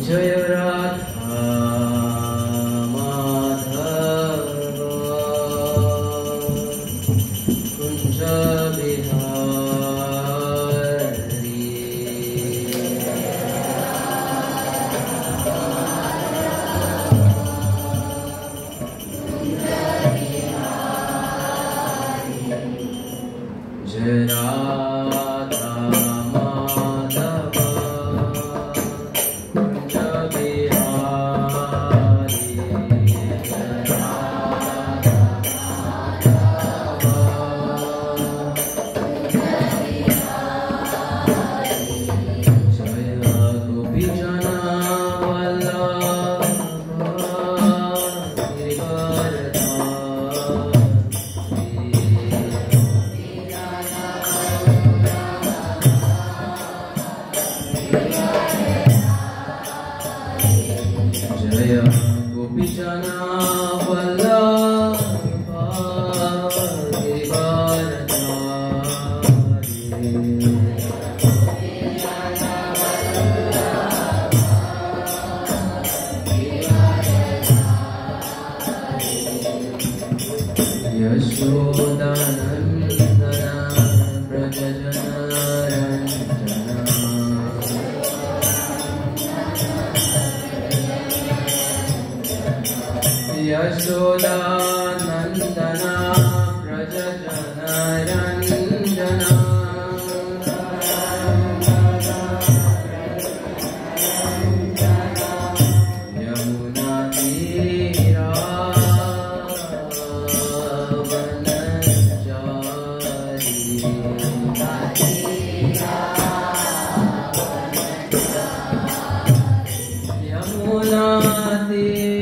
जय राधा माधव कुंज बिहारी। जय राधा माधव कुंज बिहारी। जय गोपीजना वल्लभ जय गोपीजना वल्लभ गिरिधारी। यशोदानन्दन व्रज जनरञ्जना। यशोदानन्दन व्रज जनरञ्जना। यमुना तीरा यमुना तीरा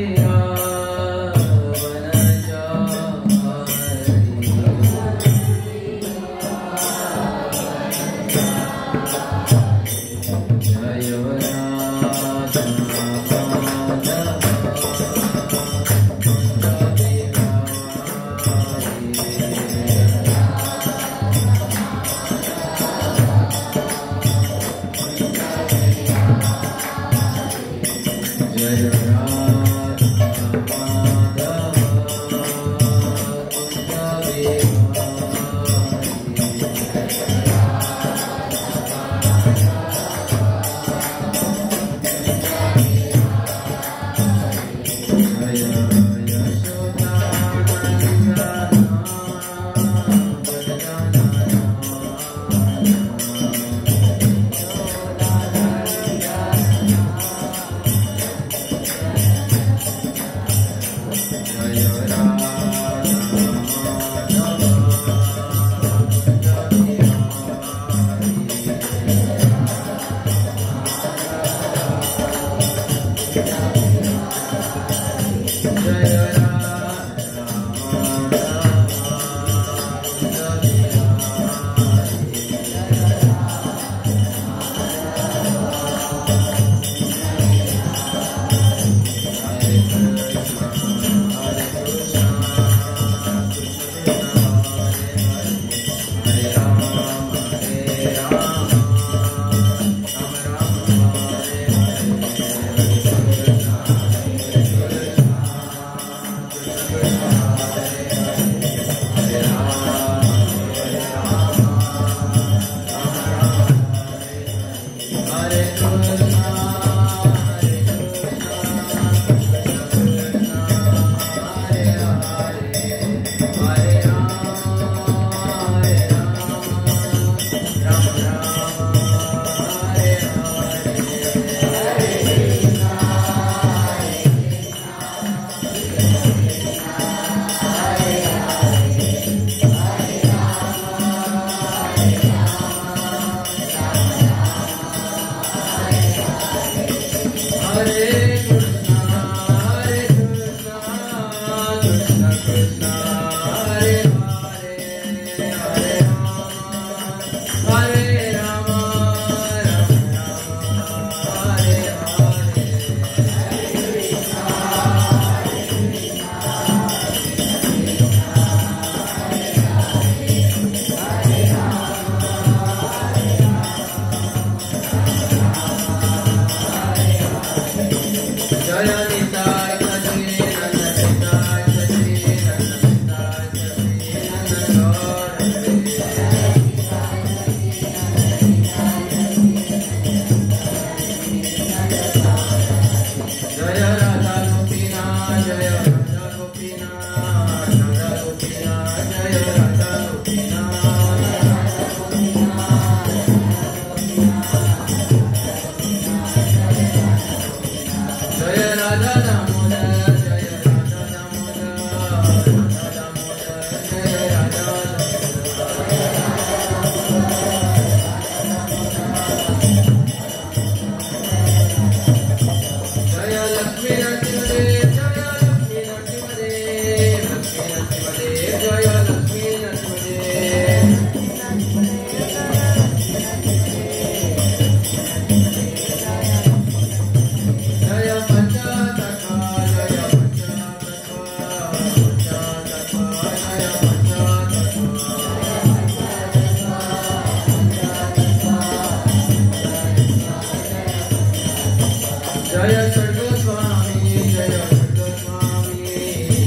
जय सर्वस्वामी जय सर्वस्वामी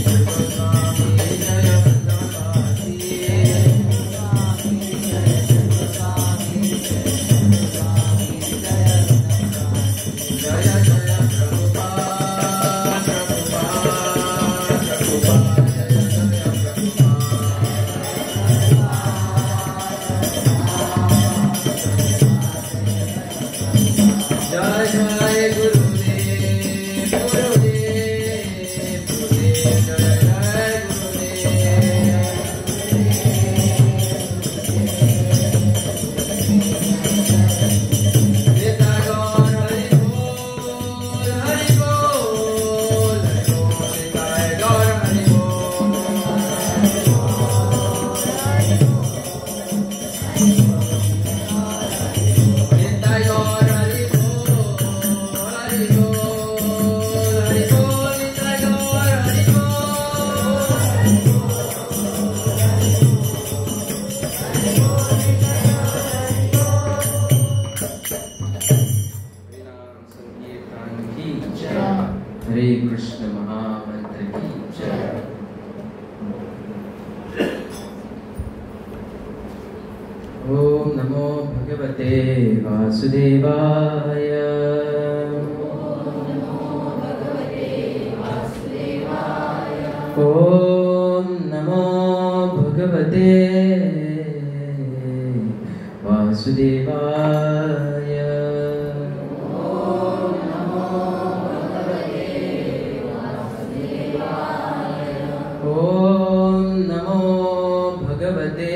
सर्वस्वामी जय सर्वस्वामी वासुदेवाय ओम नमो भगवते वासुदेवाय ओम नमो भगवते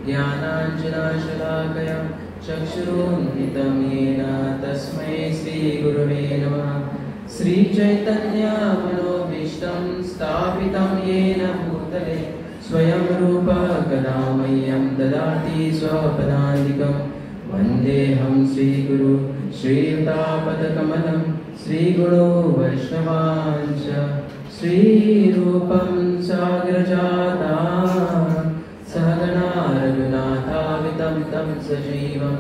ज्ञानाञ्जनशलाकया चक्षुरुन्मिलितं येन तस्मै श्रीगुरवे नमः। श्रीचैतन्यमनोभीष्टं स्थापितं येन भूतले स्वयं रूपः कदा मह्यं ददाति स्वपदान्तिकं। वन्देऽहं श्रीगुरु श्रीयुतापदकमलं श्रीगुणो वैष्णवांश्च श्रीरूपं सागरजाता सहगना रघुनाथावितं तं सजीवं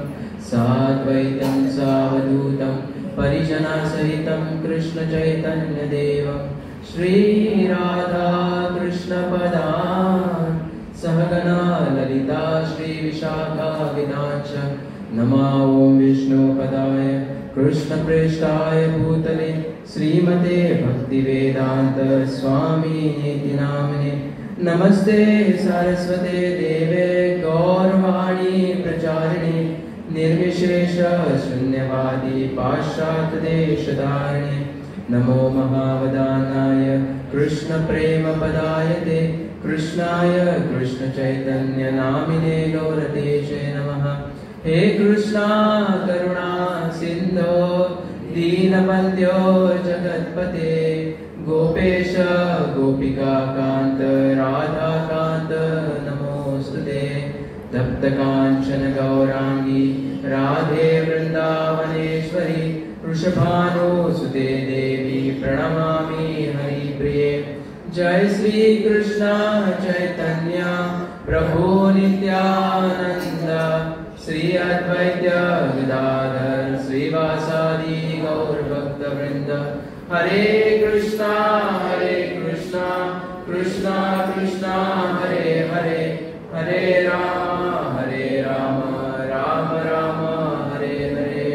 साद्वैतं सावधूतं परिजनसहितं कृष्णचैतन्यदेवं श्रीराधाकृष्णपदान् सहगना ललिता श्रीविशाखाविदांश्च नमो ॐ विष्णुपदाय कृष्णप्रेष्ठाय भूतले श्रीमते भक्तिवेदान्त स्वामिनेति नामिने। नमस्ते सरस्वते देवे गौरवाणी प्रचारिणे निर्विशेष शून्यवादी पाश्चात्यदेशधारिणे। नमो महावदानाय कृष्णप्रेमपदायते कृष्णाय कृष्णचैतन्य नामिने गौरतेशे नमः। हे कृष्णा करुणा सिन्धो दीनबन्ध्यो जगत्पते गोपेश गोपिका कांत राधा कांत नमोस्तुते। तप्त कांचन गौरांगी राधे वृंदावनेश्वरी वृषभानुसुते देवी प्रणमामि हरिप्रिये। जय श्री कृष्ण चैतन्य प्रभु नित्यानंद श्री अद्वैत गदाधर श्रीवासादि गौर भक्त वृंद। हरे कृष्णा कृष्णा कृष्णा हरे हरे हरे राम राम राम हरे हरे।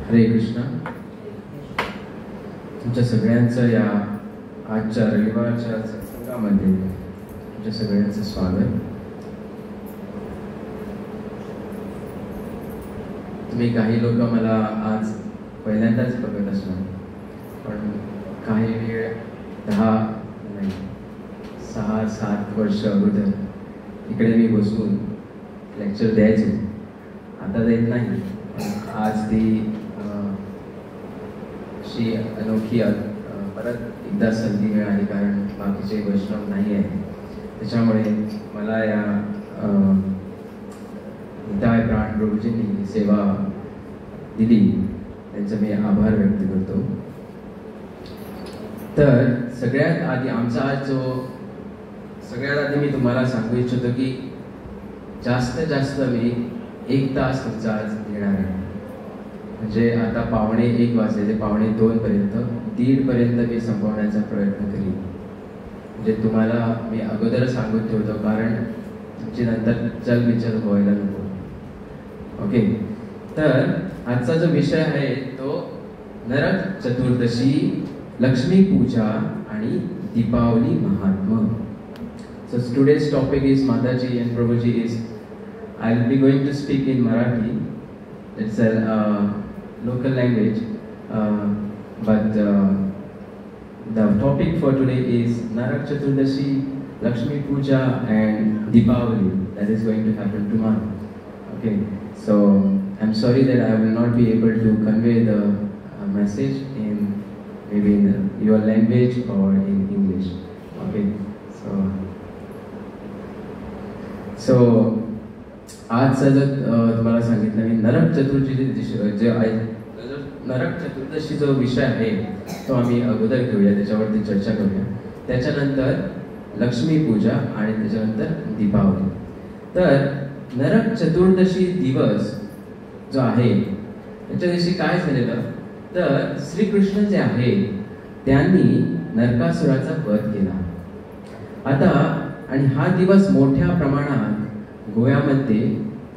हरे कृष्णा। तुमच्या सगळ्यांचं या आजच्या रविवारच्या सत्संगामध्ये तुमच्या सगळ्यांचं स्वागत। तुम्ही काही लोक मला आज पहिल्यांदाच बघत असणार, पण काही वेळ 6-7 वर्ष अगोदर इकडे मी बसून लेक्चर द्यायचो, आता देत नाही। आज ती अशी अनोखी परत एकदा संधी मिळाली, कारण बाकीचे वैष्णव नाही आहे, त्याच्यामुळे मला या हिताय प्राण प्रभूजींनी सेवा दिली, त्यांचा मी आभार व्यक्त करतो. तर सगळ्यात आधी सगळ्यात आधी मी तुम्हाला सांगू इच्छितो की जास्तीत जास्त मी 1 तास तुमचा आज घेणार आहे. म्हणजे आता 1:45 वाजले, ते 1:45 पर्यंत, 1:30 पर्यंत मी संपवण्याचा प्रयत्न करीन. म्हणजे तुम्हाला मी अगोदर सांगून ठेवतो, कारण तुमची नंतर चलबिचल व्हायला नको. ओके, तर आजचा जो विषय आहे तो नरक चतुर्दशी, लक्ष्मी पूजा आणि Deepavali Mahatma. So today's topic is Mataji and Prabhuji is, I'll be going to speak in Marathi. It's a local language, but the topic for today is Narak Chaturdashi, Lakshmi Puja and Deepavali that is going to happen tomorrow. Okay, so I'm sorry that I will not be able to convey the message in maybe in your language or in English. Okay, so आजचा जर तुम्हाला सांगितलं मी नरक चतुर्दशी जो विषय आहे तो आम्ही अगोदर घेऊया, त्याच्यावरती चर्चा करूया. त्याच्यानंतर लक्ष्मी पूजा आणि त्याच्यानंतर दीपावली. तर नरक चतुर्दशी दिवस जो आहे त्याच्या दिवशी काय झालेलं, तर श्रीकृष्ण जे आहे त्यांनी नरकासुराचा वध केला. आता आणि हा दिवस मोठ्या प्रमाणात गोव्यामध्ये,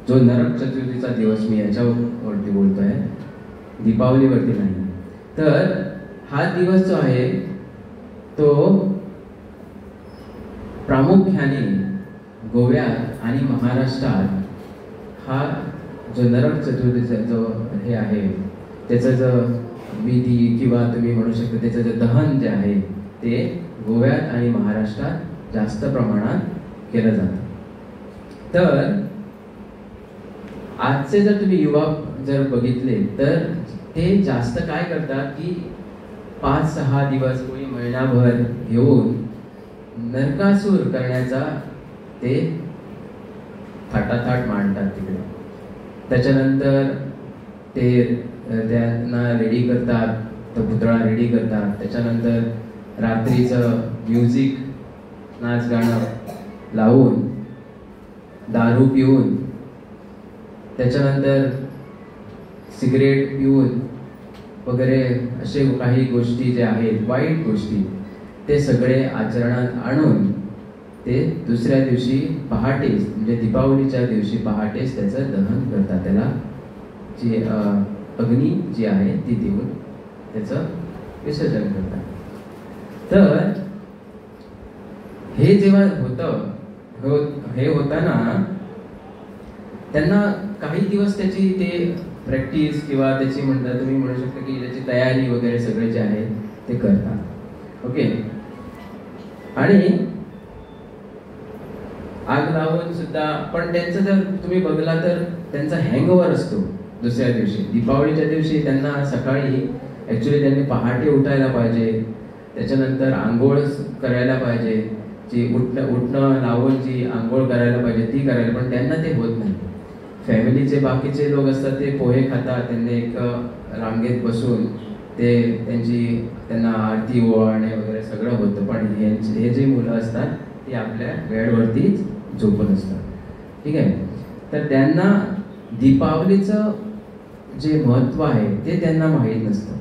जो नरक चतुर्थीचा दिवस मी याच्यावरती बोलतोय, दीपावलीवरती नाही, तर हा दिवस जो आहे तो प्रामुख्याने गोव्यात आणि महाराष्ट्रात हा जो नरक चतुर्थीचा जो हे आहे त्याचं जो विधी किंवा तुम्ही म्हणू शकता त्याचं जे दहन जे आहे ते गोव्यात आणि महाराष्ट्रात जास्त प्रमाणात केलं जातं. तर आजचे जर तुम्ही युवा जर बघितले तर ते जास्त काय करतात की 5-6 दिवस कोणी महिनाभर घेऊन नरकासूर करण्याचा ते थाटाथाट मांडतात तिकडे. त्याच्यानंतर ते त्यांना रेडी करतात, तो पुतळा रेडी करतात. त्याच्यानंतर रात्रीचं म्युझिक, नाच गाणं लावून, दारू पिऊन, त्याच्यानंतर सिगरेट पिऊन वगैरे असे काही गोष्टी जे आहेत, वाईट गोष्टी, ते सगळे आचरणात आणून ते दुसऱ्या दिवशी पहाटेच, म्हणजे दीपावलीच्या दिवशी पहाटेच त्याचं दहन करतात. त्याला जी अग्नी जी आहे ती देऊन त्याचं विसर्जन करतात. तर हे जेव्हा हे होताना त्यांना काही दिवस त्याची ते प्रॅक्टिस किंवा त्याची म्हणतात, तुम्ही म्हणू शकता की त्याची तयारी वगैरे सगळे जे आहे ते करतात. ओके, आणि आग लावून सुद्धा, पण त्यांचं जर तुम्ही बघला तर त्यांचा हँगओव्हर असतो दुसऱ्या दिवशी. दीपावलीच्या दिवशी त्यांना सकाळी ऍक्च्युली त्यांनी पहाटे उठायला पाहिजे, त्याच्यानंतर आंघोळ करायला पाहिजे, जी उठणं लावून जी आंघोळ करायला पाहिजे ती करायला, पण त्यांना ते होत नाही. फॅमिलीचे बाकीचे लोक असतात ते पोहे खातात, त्यांनी एक रांगेत बसून ते त्यांना आरती ओवाळणे वगैरे सगळं होतं. पण हे जे मुलं असतात ती आपल्या बेडवरतीच झोपून असतात. ठीक आहे, तर त्यांना दीपावलीचं जे महत्व आहे ते त्यांना माहीत नसतं.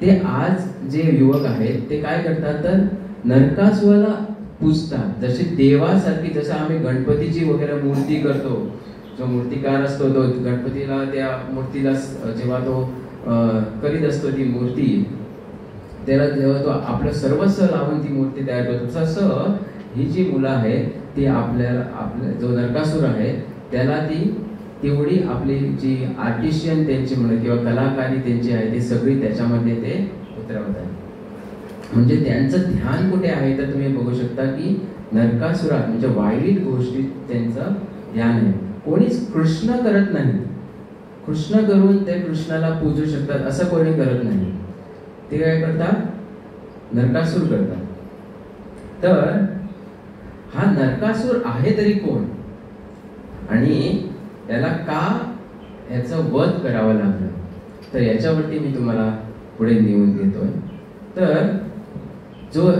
ते आज जे युवक आहेत ते काय करतात, तर नरकासुराला पूजतात. जशी देवासारखी, जसं आम्ही गणपतीची वगैरे मूर्ती करतो, जो मूर्तिकार असतो तो गणपतीला, त्या मूर्तीला जेव्हा तो करीत असतो ती मूर्ती, त्याला जेव्हा तो आपलं सर्वस्व लावून ती मूर्ती तयार करतो, तसं ही जी मुलं आहे ती आपल्या जो नरकासूर आहे त्याला ती तेवढी आपली जी आर्टिशियन त्यांची म्हणून किंवा कलाकारी त्यांची आहे ती सगळी त्याच्यामध्ये ते उतरवतात. म्हणजे त्यांचं ध्यान कुठे आहे तर तुम्ही बघू शकता की नरकासुरात, म्हणजे वाईट गोष्टीत त्यांचं ध्यान आहे. कोणीच कृष्ण करत नाही, कृष्ण करून ते कृष्णाला पूजू शकतात असं कोणी करत नाही. ते काय करतात, नरकासूर करतात. तर हा नरकासूर आहे तरी कोण आणि त्याला का याचं वध करावं लागलं, तर याच्यावरती मी तुम्हाला पुढे नेऊन घेतोय. तर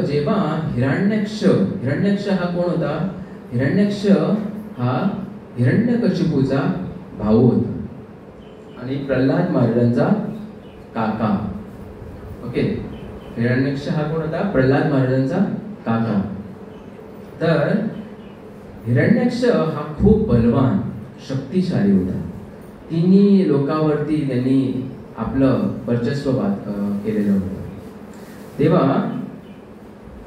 जेव्हा हिरण्यक्ष हा कोण होता? हिरण्यक्ष हा हिरण्यकशिपूचा भाऊ होता आणि प्रल्हाद महाराजांचा काका. ओके, हिरण्यक्ष हा कोण होता? प्रल्हाद महाराजांचा काका. तर हिरण्यक्ष हा खूप बलवान शक्तिशाली होता. तिन्ही लोकांवरती त्यांनी आपलं वर्चस्व केलेलं होतं. तेव्हा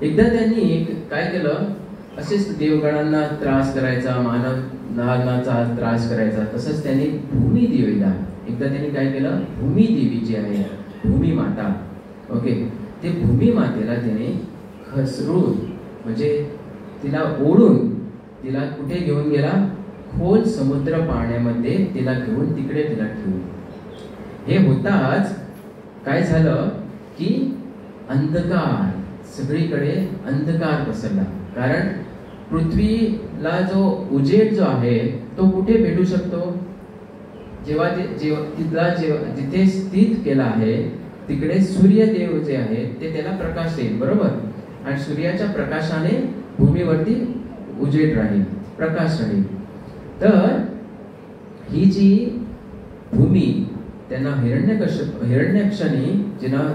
एकदा त्यांनी काय केलं, असेच देवगणांना त्रास करायचा, मानवाचा त्रास करायचा. तसंच त्यांनी भूमिदेवीला एकदा त्यांनी काय केलं, भूमिदेवी जी आहे भूमी माता, ओके, ते भूमी मातेला त्याने खसरून म्हणजे तिला ओढून तिला कुठे घेऊन गेला? खोल समुद्र पाण्यामध्ये तिला घेऊन तिकडे तिला ठेवून. हे होताच काय झालं की अंधकार, सगळीकडे अंधकार पसरला. कारण पृथ्वीला जो उजेड जो आहे तो कुठे भेटू शकतो? जेव्हा जिथे स्थित केला आहे तिकडे सूर्यदेव जे आहे ते त्याला प्रकाश देईल, बरोबर. आणि सूर्याच्या प्रकाशाने भूमीवरती उजेड राहील, प्रकाश राहील. तर ही जी भूमी त्यांना हिरण्यक्षाने जेव्हा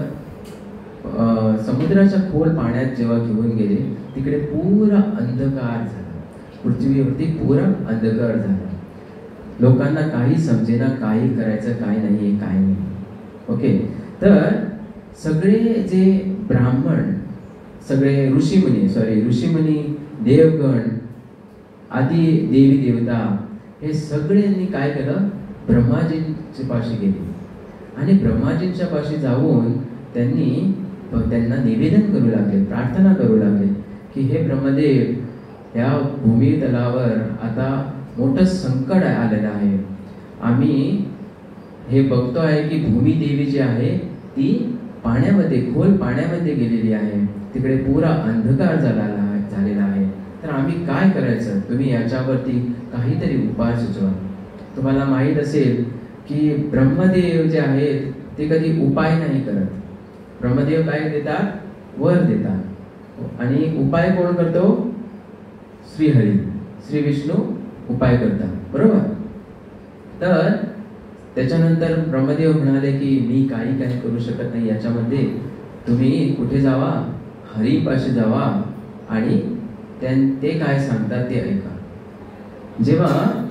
समुद्राच्या खोल पाण्यात जेव्हा घेऊन गेले तिकडे पुरा अंधकार झाला, पृथ्वीवरती पुरा अंधकार झाला. लोकांना काही समजेना, काही करायचं काय नाही, काय नाही. ओके, तर सगळे जे ब्राह्मण, सगळे ऋषीमुनी, देवगण, आदी देवी देवता, हे सगळ्यांनी काय केलं? ब्रह्माजींच्या पाशी गेले आणि ब्रह्माजींच्या पाशी जाऊन त्यांना निवेदन करू लागले, प्रार्थना करू लागले की हे ब्रह्मदेव, या भूमी तलावर आता मोठं संकट आलेलं आहे. आम्ही हे बघतो आहे की भूमी देवी जी आहे ती पाण्यामध्ये, खोल पाण्यामध्ये गेलेली आहे, तिकडे पुरा अंधकार झालेला आहे. तर आम्ही काय करायचं? तुम्ही याच्यावरती काहीतरी उपाय सुचवा. तुम्हाला माहित असेल की ब्रह्मदेव जे आहेत ते कधी उपाय नाही करत. ब्रह्मदेव काय देतात? वर देतात. आणि उपाय कोण करतो? श्रीहरी, श्री विष्णू उपाय करतात, बरोबर. तर त्याच्यानंतर ब्रह्मदेव म्हणाले की मी काही करू शकत नाही याच्यामध्ये, तुम्ही कुठे जावा? हरीपाशी जावा आणि ते काय सांगतात ते ऐका. जेव्हा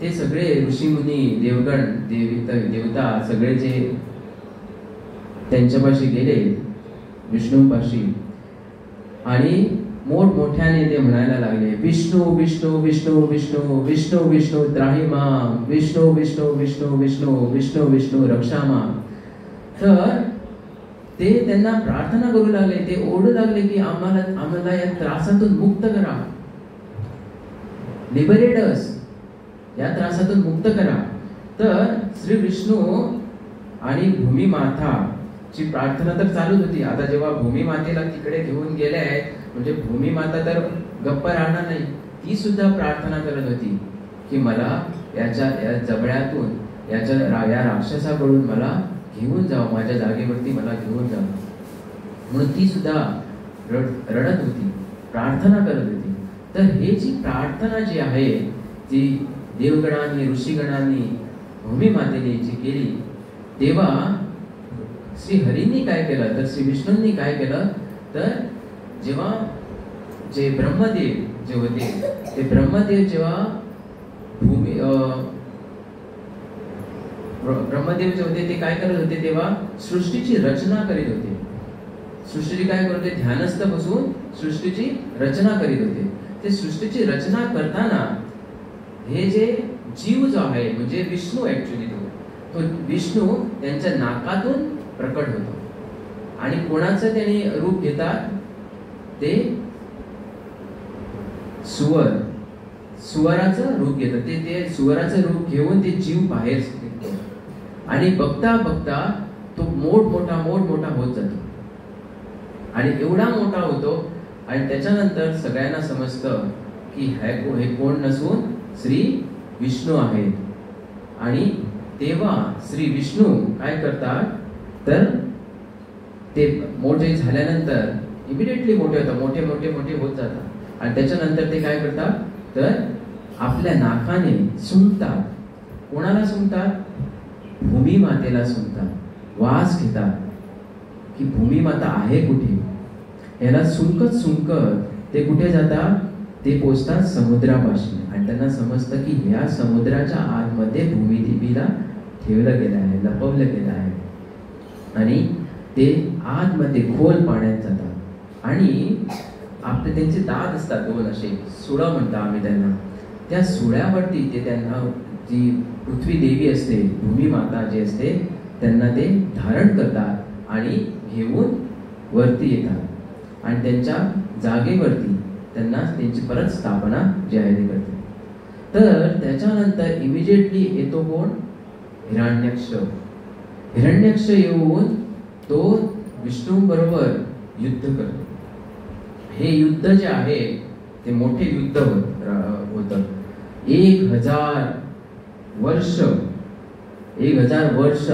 ते सगळे ऋषीमुनी, देवगण, देवता सगळे जे त्यांच्यापाशी गेले, विष्णूपाशी, आणि मोठमोठ्याने ते म्हणायला लागले, विष्णू विष्णू विष्णू विष्णू विष्णू विष्णू त्राही माम, विष्णू विष्णू विष्णू विष्णू विष्णू विष्णू रक्षा माम. तर ते त्यांना प्रार्थना करू लागले, ते ओरडू लागले की आम्हाला या त्रासातून मुक्त करा, लिबरेट अस, या त्रासातून मुक्त करा. तर श्री विष्णू आणि भूमी माता ची प्रार्थना तर चालूच होती. आता जेव्हा भूमी मातेला तिकडे घेऊन गेले म्हणजे भूमी माता तर गप्प राहणार नाही, ती सुद्धा प्रार्थना करत होती की मला या जबड्यातून, या राक्षसाकडून मला घेऊन जावं, माझ्या जागेवरती मला घेऊन जावं. म्हणून ती सुद्धा रडत होती, प्रार्थना करत होती. तर हे जी प्रार्थना जी आहे ती देवगणांनी, ऋषीगणांनी, भूमी मातेने जी केली, तेव्हा श्री हरींनी काय केलं, तर श्री विष्णूंनी काय केलं, तर जेव्हा जे ब्रह्मदेव जे होते, ते ब्रह्मदेव जेव्हा ब्रह्मदेव जे होते ते काय करत होते, तेव्हा सृष्टीची रचना करीत होते. सृष्टीची काय करत होते? ध्यानस्थ बसून सृष्टीची रचना करीत होते. ते सृष्टीची रचना करताना हे जे जीव जो आहे म्हणजे विष्णू, ऍक्च्युली तो विष्णू त्यांच्या नाकातून प्रकट होतो. आणि कोणाचं त्याने रूप घेतात? ते सुवराचं रूप घेतात. ते सुवराचं रूप घेऊन ते जीव बाहेर निघतो आणि बघता बघता तो मोठमोठा होत जातो. आणि एवढा मोठा होतो आणि त्याच्यानंतर सगळ्यांना समजतं की हे कोण नसून श्री विष्णू आहेत. आणि तेव्हा श्री विष्णू काय करतात तर ते मोठे झाल्यानंतर इमिडिएटली मोठे होतात, मोठे मोठे मोठे होत जातात आणि त्याच्यानंतर ते काय करतात तर आपल्या नाकाने सुंगतात. कोणाला सुंगतात? भूमी मातेला सुंगतात. वास घेतात की भूमी माता आहे कुठे. याला सुंकत सुंकत ते कुठे जातात? ते पोचतात समुद्रापाशी आणि त्यांना समजतं की ह्या समुद्राच्या आतमध्ये भूमिदेवीला ठेवलं गेलं आहे, लपवलं गेलं आहे. आणि ते आतमध्ये खोल पाण्यात जातात आणि आपले त्यांचे दात असतात दोन असे, सुळा म्हणतात आम्ही त्यांना. त्या सुळ्यावरती ते त्यांना जी पृथ्वी देवी असते, भूमी माता जी असते, त्यांना ते धारण करतात आणि घेऊन वरती येतात आणि त्यांच्या जागेवरती त्यांना त्यांची परत स्थापना जी आहे ती करते. तर त्याच्यानंतर इमिजिएटली येतो कोण? हिरण्यक्ष. हिरण्यक्ष येऊन तो विष्णू बरोबर युद्ध करतो. हे युद्ध जे आहे ते मोठे युद्ध होतं. 1000 वर्ष 1000 वर्ष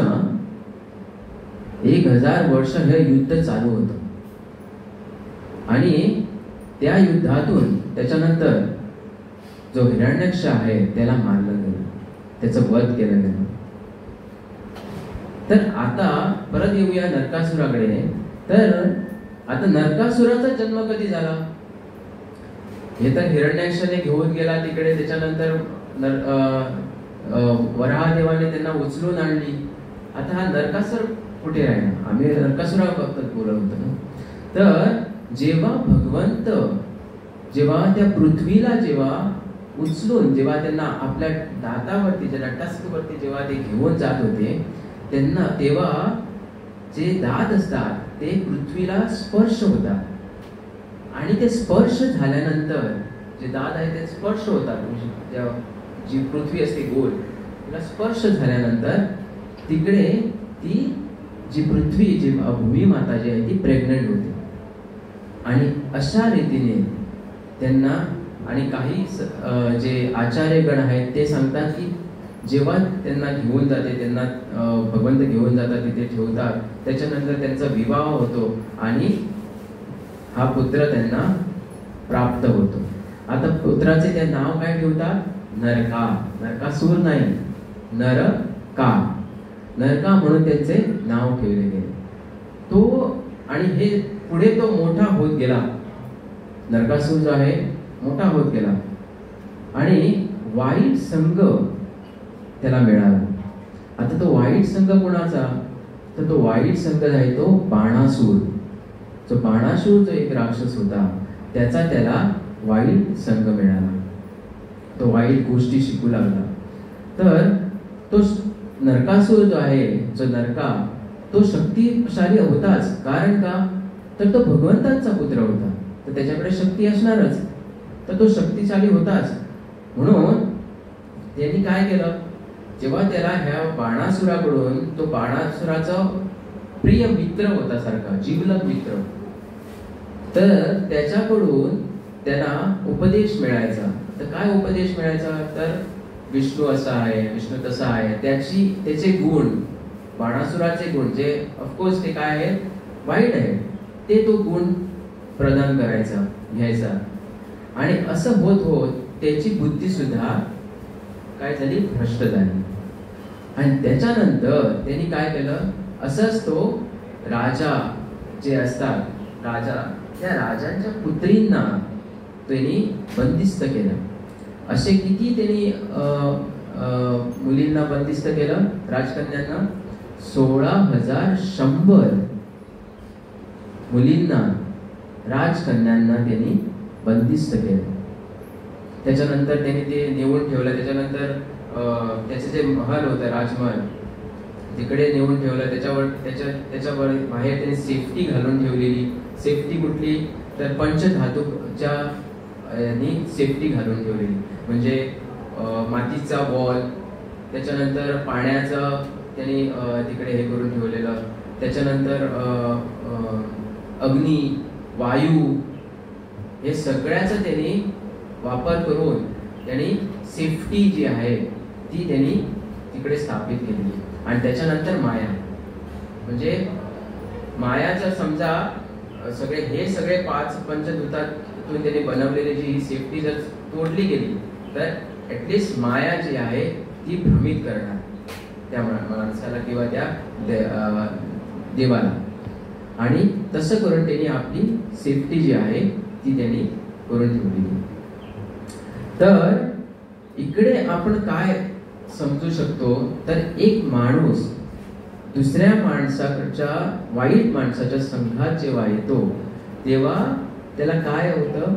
1000 वर्ष हे युद्ध चालू होतं. आणि त्या युद्धातून त्याच्यानंतर जो हिरण्यक्ष आहे त्याला मारलं गेलं, त्याचं वध केलं गेलं. तर आता परत येऊया नरकासुराकडे. तर आता नरकासुराचा जन्म कधी झाला? हे तर हिरण्याक्षाने घेऊन गेला तिकडे. त्याच्यानंतर वराहदेवाने त्यांना उचलून आणली. आता हा नरकासुर कुठे राहिला? आम्ही नरकासुराबाबत बोलत होतो ना. तर जेव्हा भगवंत जेव्हा त्या पृथ्वीला जेव्हा उचलून जेव्हा त्यांना आपल्या दातावरती ज्याला टस्कवरती जेव्हा ते घेऊन जात होते त्यांना, तेव्हा जे दात असतात ते पृथ्वीला स्पर्श होतात आणि ते स्पर्श झाल्यानंतर जे दात आहे ते स्पर्श होतात. जी पृथ्वी असते गोल, तिला स्पर्श झाल्यानंतर तिकडे ती जी पृथ्वी जी भूमी माता जी आहे ती प्रेग्नंट होते. आणि अशा रीतीने त्यांना आणि काही जे आचार्यगण आहेत ते सांगतात की जेव्हा त्यांना घेऊन जाते, त्यांना भगवंत घेऊन जातात, तिथे ठेवतात, त्याच्यानंतर त्यांचा विवाह होतो आणि हा पुत्र त्यांना प्राप्त होतो. आता पुत्राचे ते नाव काय ठेवतात? नरका. नरकासूर नाही, नरका. नरका म्हणून त्यांचे नाव ठेवले गेले. तो आणि हे पुढे तो मोठा होत गेला. नरकासूर जो आहे मोठा होत गेला आणि वाईट संघ त्याला मिळाला. आता तो वाईट संघ कोणाचा? तर तो वाईट संघ आहे तो बाणासूर. जो बाणासूर जो एक राक्षस होता त्याचा त्याला वाईट संघ मिळाला. तो वाईट गोष्टी शिकू लागला. तर तो नरकासूर जो आहे, जो नरका, तो शक्तिशाली होताच. कारण का? तर तो भगवंताचा पुत्र होता, तर त्याच्याकडे शक्ती असणारच. तर तो शक्तिशाली होताच. म्हणून त्यांनी काय केलं? जेव्हा त्याला ह्या बाणासुराकडून, तो बाणासुराचा प्रिय मित्र होता सारखा, जिवलग मित्र, तर त्याच्याकडून त्याला उपदेश मिळायचा. तर काय उपदेश मिळायचा? तर विष्णू असा आहे, विष्णू तसा आहे, त्याचे गुण, बाणासुराचे गुण जे ऑफकोर्स ते काय आहेत? वाईट आहे, ते तो गुण प्रदान करायचा, घ्यायचा. आणि असं होत होत त्याची बुद्धी सुद्धा काय झाली? भ्रष्ट झाली. आणि त्याच्यानंतर त्यांनी काय केलं? असंच तो राजा जे असतात, राजा, त्या राजांच्या पुत्रींना त्यांनी बंदिस्त केलं. असे किती त्यांनी मुलींना बंदिस्त केलं? राजकन्यांना 16,100 मुलींना, राजकन्यांना त्यांनी बंदिस्त केलं. त्याच्यानंतर त्यांनी ते नेऊन ठेवलं. त्याच्यानंतर त्याचे जे महल होतं, राजमहल, तिकडे नेऊन ठेवलं. त्याच्यावर बाहेर त्यांनी सेफ्टी घालून ठेवलेली. सेफ्टी कुठली? तर पंचधातूच्या सेफ्टी घालून ठेवलेली. म्हणजे मातीचा वॉल, त्याच्यानंतर पाण्याचं त्यांनी तिकडे हे करून ठेवलेलं. त्याच्यानंतर अग्नी, वायू हे सगळ्याचा त्यांनी वापर करून त्यांनी सेफ्टी जी आहे ती त्यांनी तिकडे स्थापित केली. आणि त्याच्यानंतर माया, म्हणजे मायाचं समजा हे सगळे 5 पंचभूतातून त्यांनी बनवलेली जी सेफ्टी जर तोडली गेली तर ऍटलिस्ट माया जी आहे ती भ्रमित करणार त्या माणसाला किंवा त्या देवाला. आणि तसं करून त्यांनी आपली सेफ्टी जी आहे ती त्यांनी करून ठेवली. तर इकडे आपण काय समजू शकतो, तर एक माणूस दुसऱ्या माणसाच्या वाईट माणसाच्या संघात जेव्हा येतो तेव्हा त्याला काय होतं,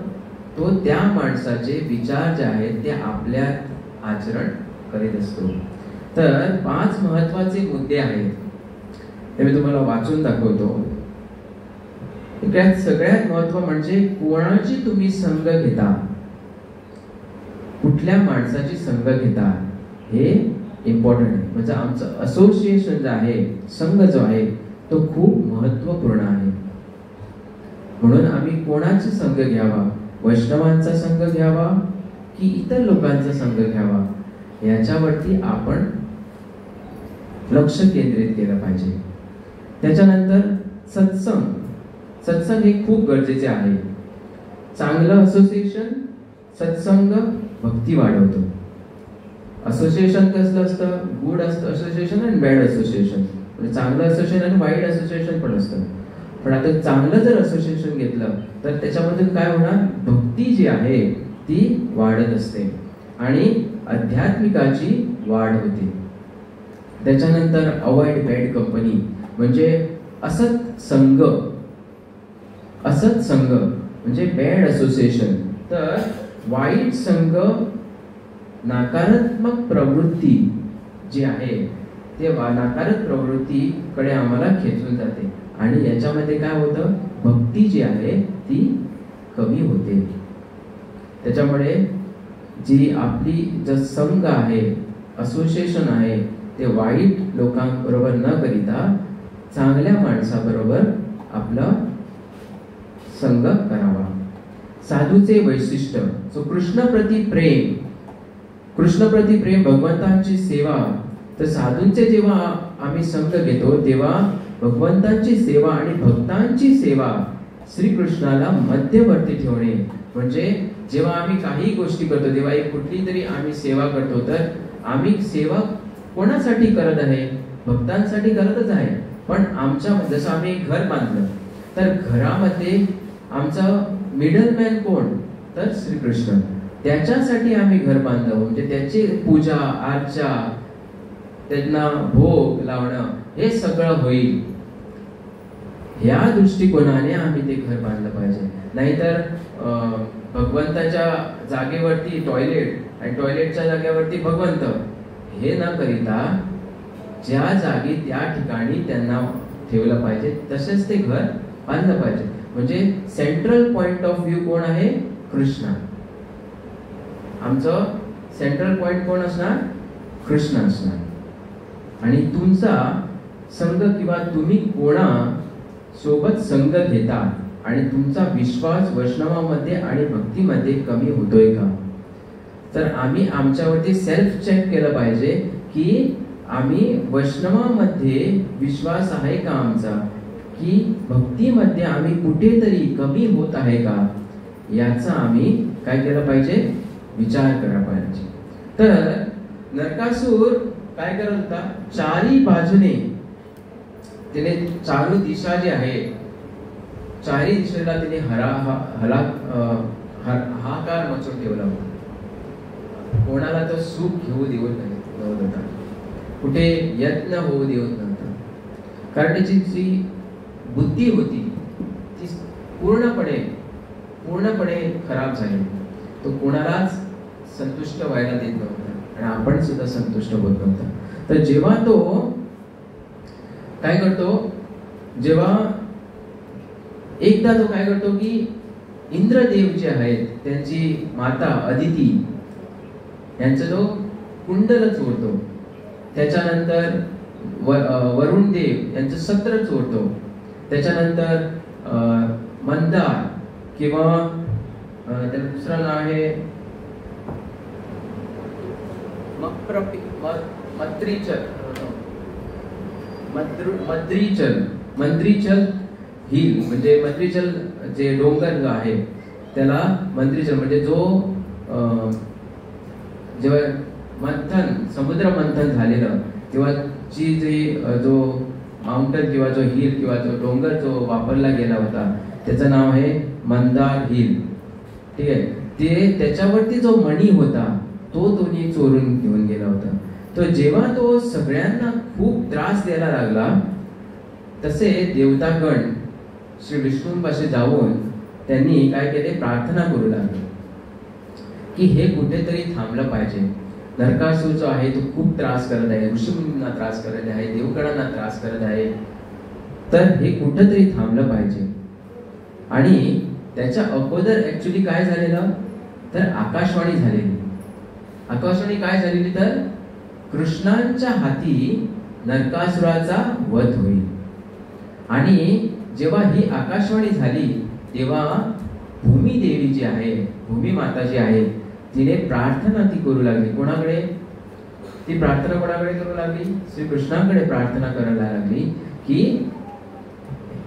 तो त्या माणसाचे विचार जे आहेत ते आपल्यात आचरण करीत असतो. तर 5 महत्वाचे मुद्दे आहेत ते मी तुम्हाला वाचून दाखवतो. सगळ्यात महत्व म्हणजे कोणाची तुम्ही संघ घेता, कुठल्या माणसाची संघ घेता हे इम्पॉर्टंट आहे. म्हणजे आमचं असोसिएशन जे आहे, संघ जो आहे तो खूप महत्वपूर्ण आहे. म्हणून आम्ही कोणाचा संघ घ्यावा, वैष्णवांचा संघ घ्यावा की इतर लोकांचा संघ घ्यावा याच्यावरती आपण लक्ष केंद्रित केलं पाहिजे. त्याच्यानंतर सत्संग हे खूप गरजेचे आहे. चांगलं असोसिएशन, सत्संग भक्ती वाढवतो. असोसिएशन कसलं असतं, गुड असोसिएशन आणि बॅड असोसिएशन, म्हणजे चांगलं असोसिएशन आणि वाईट असोसिएशन पण असतं. पण आता चांगलं जर असोसिएशन घेतलं तर त्याच्यामधून काय होणार, भक्ती जी आहे ती वाढत असते आणि आध्यात्मिकाची वाढ होते. त्याच्यानंतर अवॉइड बॅड कंपनी, म्हणजे असत संघ म्हणजे बॅड असोसिएशन. तर वाईट संघ नकारात्मक प्रवृत्ती जी आहे ते नकारात्मक प्रवृत्तीकडे आम्हाला खेचून जाते आणि याच्यामध्ये काय होतं, भक्ती जी आहे ती कमी होते. त्याच्यामुळे जी आपली जो संघ आहे, असोसिएशन आहे, ते वाईट लोकांबरोबर न करिता चांगल्या माणसाबरोबर आपला संघ करावा. साधूचे वैशिष्ट्य, कृष्णप्रती प्रेम, भगवंतांची सेवा. तर साधूंचे जेव्हा आम्ही संघ घेतो तेव्हा भगवंतांची सेवा आणि भक्तांची सेवा, श्रीकृष्णाला मध्यवर्ती ठेवणे. म्हणजे जेव्हा आम्ही काही गोष्टी करतो तेव्हा एक कुठली तरी आम्ही सेवा करतो तर आम्ही सेवा कोणासाठी करत आहे, भक्तांसाठी करतच आहे. पण आमच्या जसं आम्ही घर बांधलं तर घरामध्ये आमचा मिडलमॅन कोण, तर श्रीकृष्ण. त्याच्यासाठी आम्ही घर बांधलं, म्हणजे त्याची पूजा अर्चा, त्यांना भोग लावणं हे सगळं होईल. या दृष्टिकोनाने आम्ही ते घर बांधलं पाहिजे. नाहीतर भगवंताच्या जागेवरती टॉयलेट आणि टॉयलेटच्या जागेवरती भगवंत हे न करिता ज्या जागी त्या ठिकाणी त्यांना ठेवलं पाहिजे तसेच ते घर बांधलं पाहिजे. म्हणजे सेंट्रल पॉइंट ऑफ व्ह्यू कोण आहे, कृष्ण. आमचं सेंट्रल पॉइंट कोण असणार, कृष्ण असणार. आणि तुमचा संघ किंवा तुम्ही कोणा सोबत संघ घेता आणि तुमचा विश्वास वैष्णवामध्ये आणि भक्तीमध्ये कमी होतोय का, तर आम्ही आमच्यावरती सेल्फ चेक केलं पाहिजे की आम्ही वैष्णवामध्ये विश्वास आहे का आमचा, की भक्तीमध्ये आम्ही कुठेतरी कमी होत आहे का, याचा आम्ही काय केलं पाहिजे, विचार करायला पाहिजे. तर नरकासूर काय करत होता, चारी बाजूने त्याने चारू दिशा जी आहे चारी दिशेला त्याने हाकार मचून ठेवला होता. कोणाला तर सुख घेऊ देऊ नव्हत होता, कुठे यत्न होऊ देऊ नव्हता. कारण त्याची जी बुद्धी होती ती पूर्णपणे खराब झाली. तो कोणालाच संतुष्ट व्हायला देत नव्हता आणि आपण सुद्धा संतुष्ट होत नव्हता. तर जेव्हा तो काय करतो, जेव्हा एकदा तो काय करतो की इंद्रदेव जे आहेत त्यांची माता अदिती यांचं तो कुंडल चोरतो. त्याच्यानंतर वरुण देव यांचं सत्र चोरतो. त्याच्यानंतर मंदार किंवा त्याला दुसरं नाव आहे मंद्रीचल हिल, म्हणजे मंद्रीचल जे डोंगर जो आहे त्याला मंद्रीचल, म्हणजे जो जेव्हा समुद्र मंथन झालेलं तेव्हा जो माउंटन किंवा जो हिल किंवा जो डोंगर जो वापरला गेला होता त्याचं नाव आहे मंदार हिल. ठीक आहे. ते त्याच्यावरती जो मणी होता तो दोन्ही चोरून घेऊन गेला होता. तर जेव्हा तो सगळ्यांना खूप त्रास द्यायला लागला तसे देवतागण श्री विष्णूंपाशी जाऊन त्यांनी काय केले, प्रार्थना करू लागले की हे कुठेतरी थांबलं पाहिजे. नरकासूर जो आहे तो खूप त्रास करत आहे, ऋषीमुनींना त्रास करत आहे, देवगणांना त्रास करत आहे, तर हे कुठेतरी थांबलं पाहिजे. आणि त्याच्या अगोदर ऍक्च्युली काय झालेलं तर आकाशवाणी झालेली. आकाशवाणी काय झालेली तर कृष्णांच्या हाती नरकासुराचा वध होईल. आणि जेव्हा ही आकाशवाणी झाली तेव्हा भूमी देवी जी आहे, भूमी माता जी आहे, तिने प्रार्थना ती करू लागली. कोणाकडे ती प्रार्थना कोणाकडे करू लागली? श्री कृष्णाकडे प्रार्थना करायला लागली की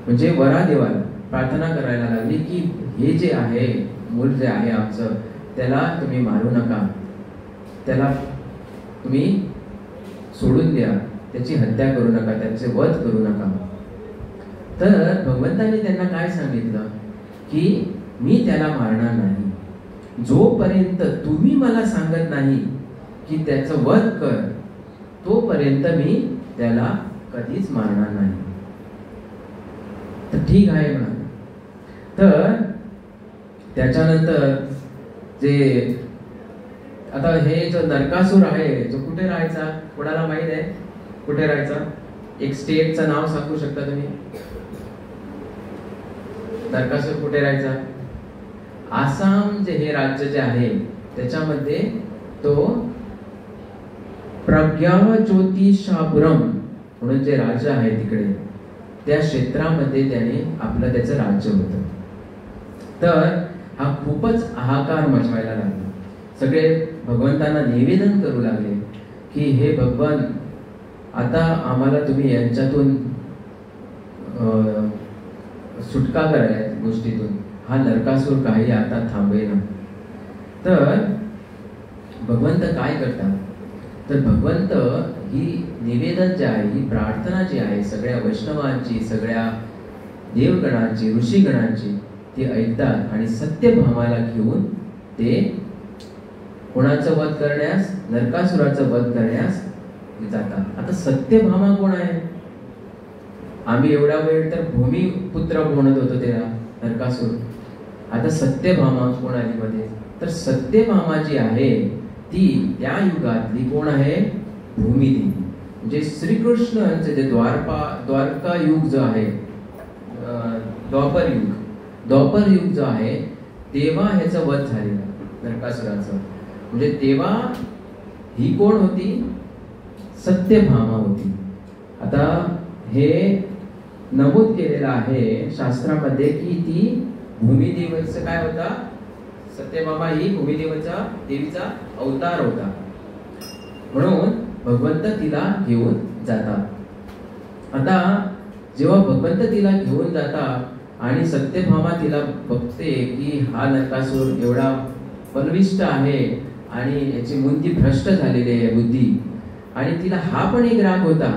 म्हणजे वरादेवाला प्रार्थना करायला लागली की हे जे आहे मूल जे आहे आमचं त्याला तुम्ही मारू नका, त्याला तुम्ही सोडून द्या, त्याची हत्या करू नका, त्याचे वध करू नका. तर भगवंतांनी त्यांना काय सांगितलं की मी त्याला मारणार नाही जोपर्यंत तुम्ही मला सांगत नाही की त्याचं वध कर, तोपर्यंत मी त्याला कधीच मारणार नाही. तर ठीक आहे म्हणा. तर त्याच्यानंतर जे आता हे जो नरकासूर आहे जो कुठे राहायचा, कोणाला माहित आहे कुठे राहायचा? एक स्टेटचं नाव सांगू शकता तुम्ही? नरकासूर कुठे राहायचा? आसाम जे हे राज्य जे आहे त्याच्यामध्ये तो प्रज्ञाज्योतिषापुरम म्हणून जे राज्य आहे तिकडे त्या क्षेत्रामध्ये त्याने आपलं त्याचं राज्य होतं. तर हा खूपच हाहाकार मचवायला लागला. सगळे भगवंतांना निवेदन करू लागले की हे भगवान, आता आम्हाला तुम्ही यांच्यातून सुटका करायला गोष्टीतून, हा नरकासूर काही आता थांबेना. तर भगवंत काय करतात तर भगवंत ही निवेदन जे आहे, ही प्रार्थना जी आहे सगळ्या वैष्णवांची, सगळ्या देवगणांची, ऋषीगणांची, ती ऐकतात आणि सत्यभामाला घेऊन ते कोणाचं वध करण्यास, नरकासुराचं वध करण्यास जातात. आता सत्यभामा कोण आहे? आम्ही एवढा वेळ तर भूमिपुत्र म्हणत होतो त्याला नरकासूर. आता सत्यभामा कोण आली मध्ये? तर सत्यभामा जी आहे ती त्या युगातली कोण आहे? भूमिदेवी. म्हणजे श्रीकृष्णांचे जे द्वारका युग जो आहे, द्वापर युग जो आहे तेव्हा ह्याचं वध झालेलं नरकासुराचं. म्हणजे तेव्हा ही कोण होती? सत्यभामा होती. आता हे नमूद केलेलं आहे शास्त्रामध्ये की ती भूमिदेवीचं काय होता? सत्यभामा ही भूमिदेवीचा देवीचा अवतार होता. म्हणून भगवंत तिला घेऊन जातात. आता जेव्हा भगवंत तिला घेऊन जातात आणि सत्यभामा तिला बघते की हा नरकासूर एवढा बलविष्ट आहे आणि याची बुद्धी भ्रष्ट झालेली आहे बुद्धी, आणि तिला हा पण एक राग होता.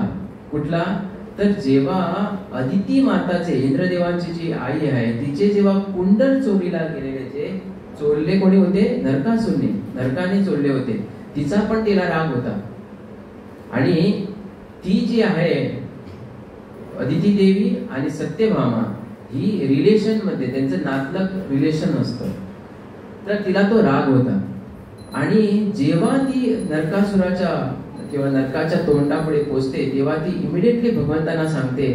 कुठला? तर जेव्हा अदिती माताचे, इंद्रदेवांची जी आई आहे, तिचे जेव्हा कुंडल चोरीला गेलेले, ते चोरले कोणी होते? नरकासूरने, नरकाने चोरले होते. तिचा पण तिला राग होता. आणि ती जी आहे अदिती देवी आणि सत्यभामा ही रिलेशन मध्ये, त्यांचं नातलग रिलेशन असतं, तर तिला तो राग होता. आणि जेव्हा ती नरकासुराच्या किंवा नरकाच्या तोंडापुढे पोचते तेव्हा ती इमिडिएटली भगवंतांना सांगते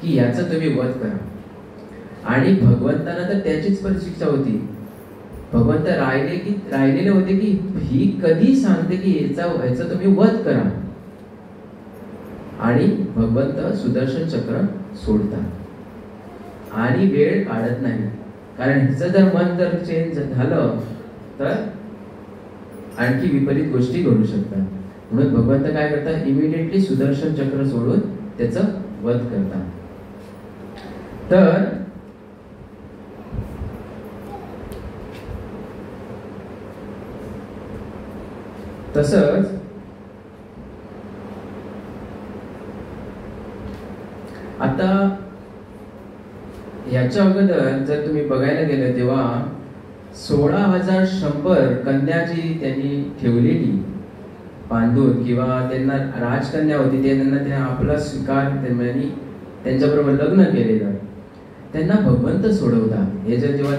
की याचं तुम्ही वध करा. आणि भगवंतांना तर त्याचीच परीक्षा होती. भगवंत राहिलेले होते की ही कधी सांगते की याचं तुम्ही वध करा. आणि भगवंत सुदर्शन चक्र सोडतात आणि वेळ काढत नाही. कारण ह्याचं जर मन जर चेंज झालं तर आणखी विपरीत गोष्टी घडू शकतात. म्हणून भगवंत काय करतात, इमिडिएटली सुदर्शन चक्र सोडून त्याचं वध करतात. तर तसंच आता याच्या अगोदर जर तुम्ही बघायला गेलं तेव्हा 16,100 कन्या जी त्यांनी ठेवलेली बांधून, किंवा त्यांना राजकन्या होती त्यांना आपला स्वीकार त्यांनी त्यांच्याबरोबर लग्न केलेलं, त्यांना भगवंत सोडवता. हे जर जेव्हा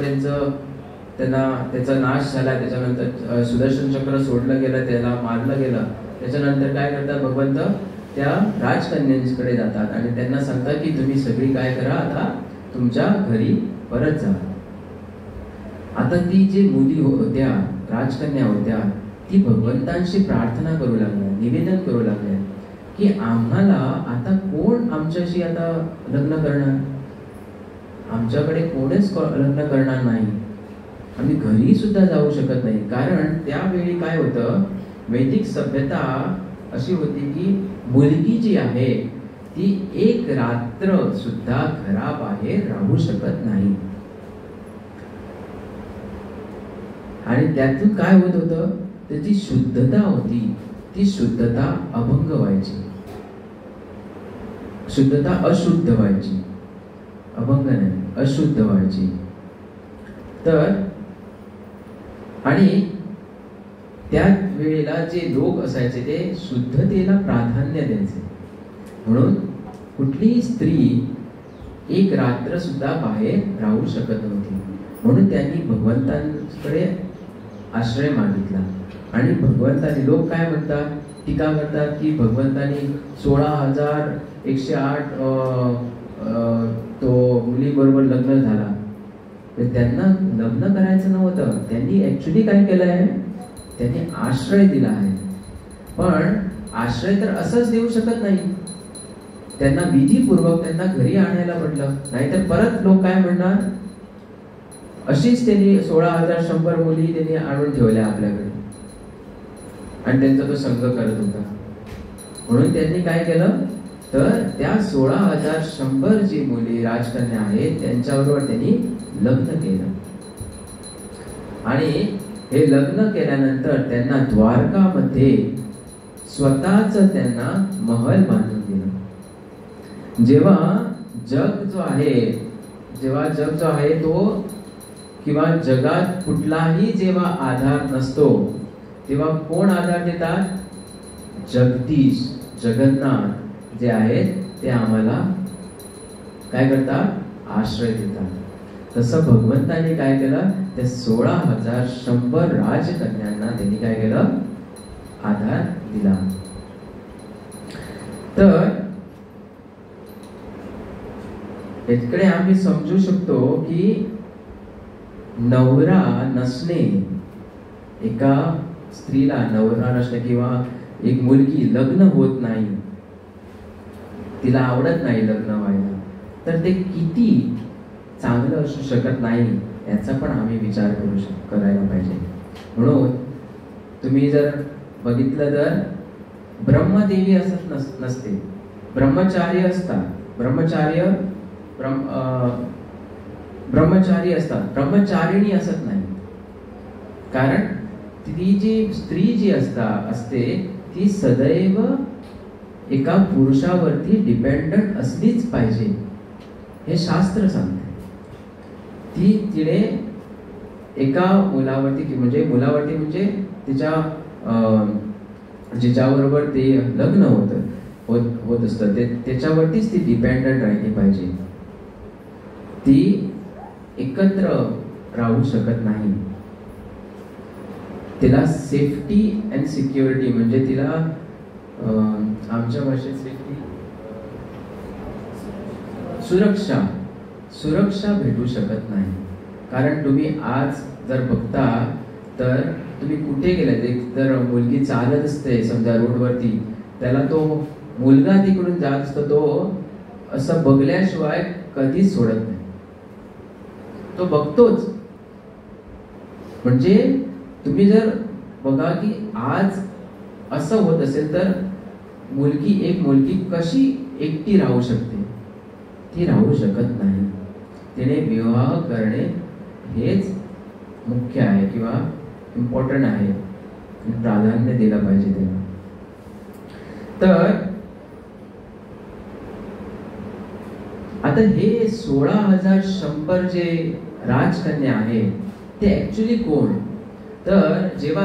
त्याचा नाश झाला, त्याच्यानंतर सुदर्शन चक्र सोडलं गेलं, त्याला मारलं गेलं, त्याच्यानंतर काय करतात भगवंत त्या राजकन्यांकडे जातात आणि त्यांना सांगतात की तुम्ही सगळी काय करा, आता तुमच्या घरी परत जा. आता ती जी मुली होत्या, राजकन्या होत्या, ती भगवंतांशी प्रार्थना करू लागल्या, निवेदन करू लागल्या की आम्हाला आता कोण आमच्याशी आता लग्न करणार, आमच्याकडे कोणीच लग्न करणार नाही, आम्ही घरी सुद्धा जाऊ शकत नाही. कारण त्यावेळी काय होतं, वैदिक सभ्यता अशी होती की मुलगी जी आहे ती एक रात्र सुद्धा घराबाहेर राहू शकत नाही. आणि त्यातून काय होत होतं, त्याची शुद्धता होती, ती शुद्धता अभंग व्हायची, शुद्धता अशुद्ध व्हायची, अभंग नाही अशुद्ध व्हायची. तर आणि त्या वेळेला जे लोक असायचे ते शुद्धतेला प्राधान्य द्यायचे. म्हणून कुठलीही स्त्री एक रात्र सुद्धा बाहेर राहू शकत नव्हती. म्हणून त्यांनी भगवंतांकडे आश्रय मागितला. आणि भगवंतानी, लोक काय म्हणतात, टीका करतात की भगवंतानी 16,108 तो मुलीबरोबर लग्न झाला. तर त्यांना लग्न करायचं नव्हतं, त्यांनी ऍक्च्युली काय केलं आहे, त्यांनी आश्रय दिला आहे. पण आश्रय तर असंच देऊ शकत नाही, त्यांना विधीपूर्वक त्यांना घरी आणायला पडलं, नाहीतर परत लोक काय म्हणणार. अशीच त्यांनी 16,100 मुली त्यांनी आणून ठेवल्या आपल्याकडे आणि त्यांचा तो संघ करत होता. म्हणून त्यांनी काय केलं, तर त्या 16,100 जी मुली राजकन्या आहेत त्यांच्याबरोबर त्यांनी लग्न केलं. आणि हे लग्न केल्यानंतर त्यांना द्वारकामध्ये स्वतःच त्यांना महल बांधून दिलं. जेव्हा जग जो आहे तो, किंवा जगात कुठलाही जेव्हा आधार नसतो तेव्हा कोण आधार देतात, जगदीश जगन्नाथ जे आहेत ते आम्हाला काय करतात, आश्रय देतात. तसं भगवंताने काय केलं, त्या 16,100 राजकन्यांना त्यांनी काय केलं, आधार दिला. तर इकडे आम्ही समजू शकतो की नवरा नसणे, एका स्त्रीला नवरा नसणे किंवा एक मुलगी लग्न होत नाही, तिला आवडत नाही लग्न व्हायला, तर ते किती चांगलं असू शकत नाही याचा पण आम्ही विचार करायला पाहिजे. म्हणून तुम्ही जर बघितलं तर ब्रह्मदेवी असत नसते, ब्रह्मचारी असतात, ब्रह्मचारी असतात, ब्रह्मचारिणी असत नाही. कारण ती जी स्त्री जी असते ती सदैव एका पुरुषावरती डिपेंडंट असलीच पाहिजे, हे शास्त्र सांगते. तिने एका मुलावरती म्हणजे तिच्या जिच्याबरोबर ते लग्न होत असतं त्याच्यावरतीच ती डिपेंडंट राहिली पाहिजे. ती एकत्र राहू शकत नाही. तिला सेफ्टी अँड सिक्युरिटी, म्हणजे तिला आमच्या भाषेत सेफ्टी, सुरक्षा भेटू शकत नाही. कारण तुम्ही आज जर बघता तर तुम्ही कुठे गेलात, जर मुलगी चालत असते समजा रोडवरती, त्याला तो मुलगा तिकडून जात असतो, तो असं बघल्याशिवाय कधीच सोडत नाही. तो बघतोच. म्हणजे तुम्ही जर बघा की आज असं होत असेल तर एक मुलगी कशी एकटी राहू शकते? ती राहू शकत नाही. तिने विवाह करणे हेच मुख्य आहे किंवा इम्पॉर्टंट आहे, प्राधान्य दिलं पाहिजे त्याला. तर आता हे 16,100 जे राजकन्या आहेत ते ऍक्च्युली कोण? तर जेव्हा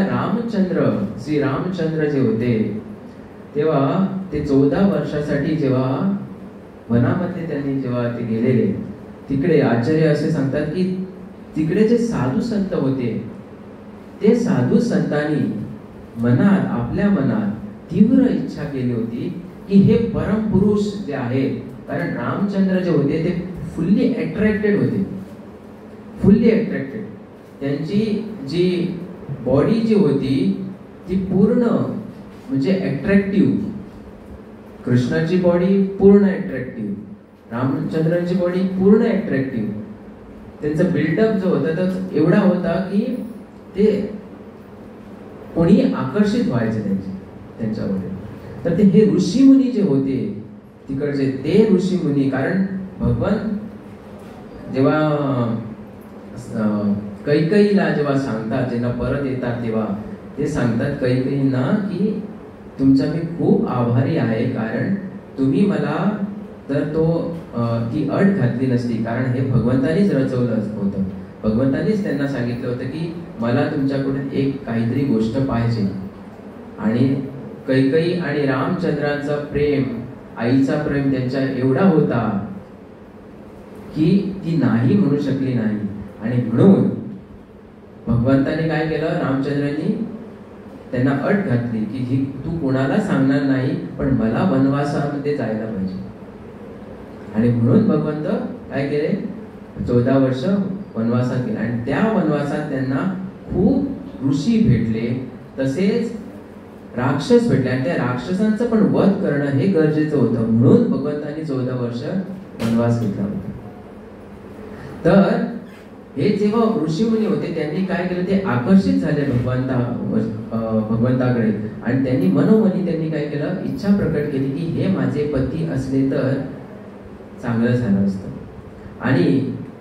श्री रामचंद्र जे होते तेव्हा ते 14 वर्षासाठी जेव्हा वनामध्ये त्यांनी जेव्हा ते गेलेले, तिकडे आचार्य असे सांगतात की तिकडे जे साधू संत होते ते साधू संतांनी आपल्या मनात तीव्र इच्छा केली होती की हे परमपुरुष जे आहेत, कारण रामचंद्र जे होते ते फुल्ली अट्रॅक्टेड होते, त्यांची जी बॉडी जी होती ती पूर्ण म्हणजे अट्रॅक्टिव्ह. कृष्णाची बॉडी पूर्ण अट्रॅक्टिव्ह, रामचंद्रांची बॉडी पूर्ण अट्रॅक्टिव्ह. त्यांचा बिल्डअप जो होता तो एवढा होता की ते कोणी आकर्षित व्हायचे त्यांच्यावर. तर ते हे ऋषीमुनी जे होते तिकडचे, ते ऋषीमुनी, कारण भगवान जेव्हा कैकेयीला जेव्हा सांगतात, जेव्हा परत येतात तेव्हा ते सांगतात कैकेयींना की तुमचा मी खूप आभारी आहे, कारण तुम्ही मला तर ती अट घातली नसती, कारण हे भगवंतानीच रचवलं होतं. भगवंतानीच त्यांना सांगितलं होतं की मला तुमच्याकडून एक काहीतरी गोष्ट पाहिजे. आणि कैकेयी आणि रामचंद्रांचा प्रेम, आईचा प्रेम त्यांच्या एवढा होता की ती नाही म्हणू शकली नाही. आणि म्हणून भगवंताने काय केलं, रामचंद्रांनी त्यांना अट घातली की ही तू कोणाला सांगणार नाही, पण मला वनवासामध्ये जायला पाहिजे. आणि म्हणून भगवंत काय केले, 14 वर्ष वनवासात गेले. आणि त्या वनवासात त्यांना खूप ऋषी भेटले, तसेच राक्षस भेटले, आणि त्या राक्षसांचं पण वध करणं हे गरजेचं होतं. म्हणून भगवंतांनी 14 वर्ष वनवास घेतला होता. तर हे जेव्हा ऋषीमुनी होते त्यांनी काय केलं, ते आकर्षित झाले भगवंताकडे, आणि त्यांनी मनोमनी त्यांनी काय केलं, इच्छा प्रकट केली की हे माझे पती असले तर चांगलं झालं असतं. आणि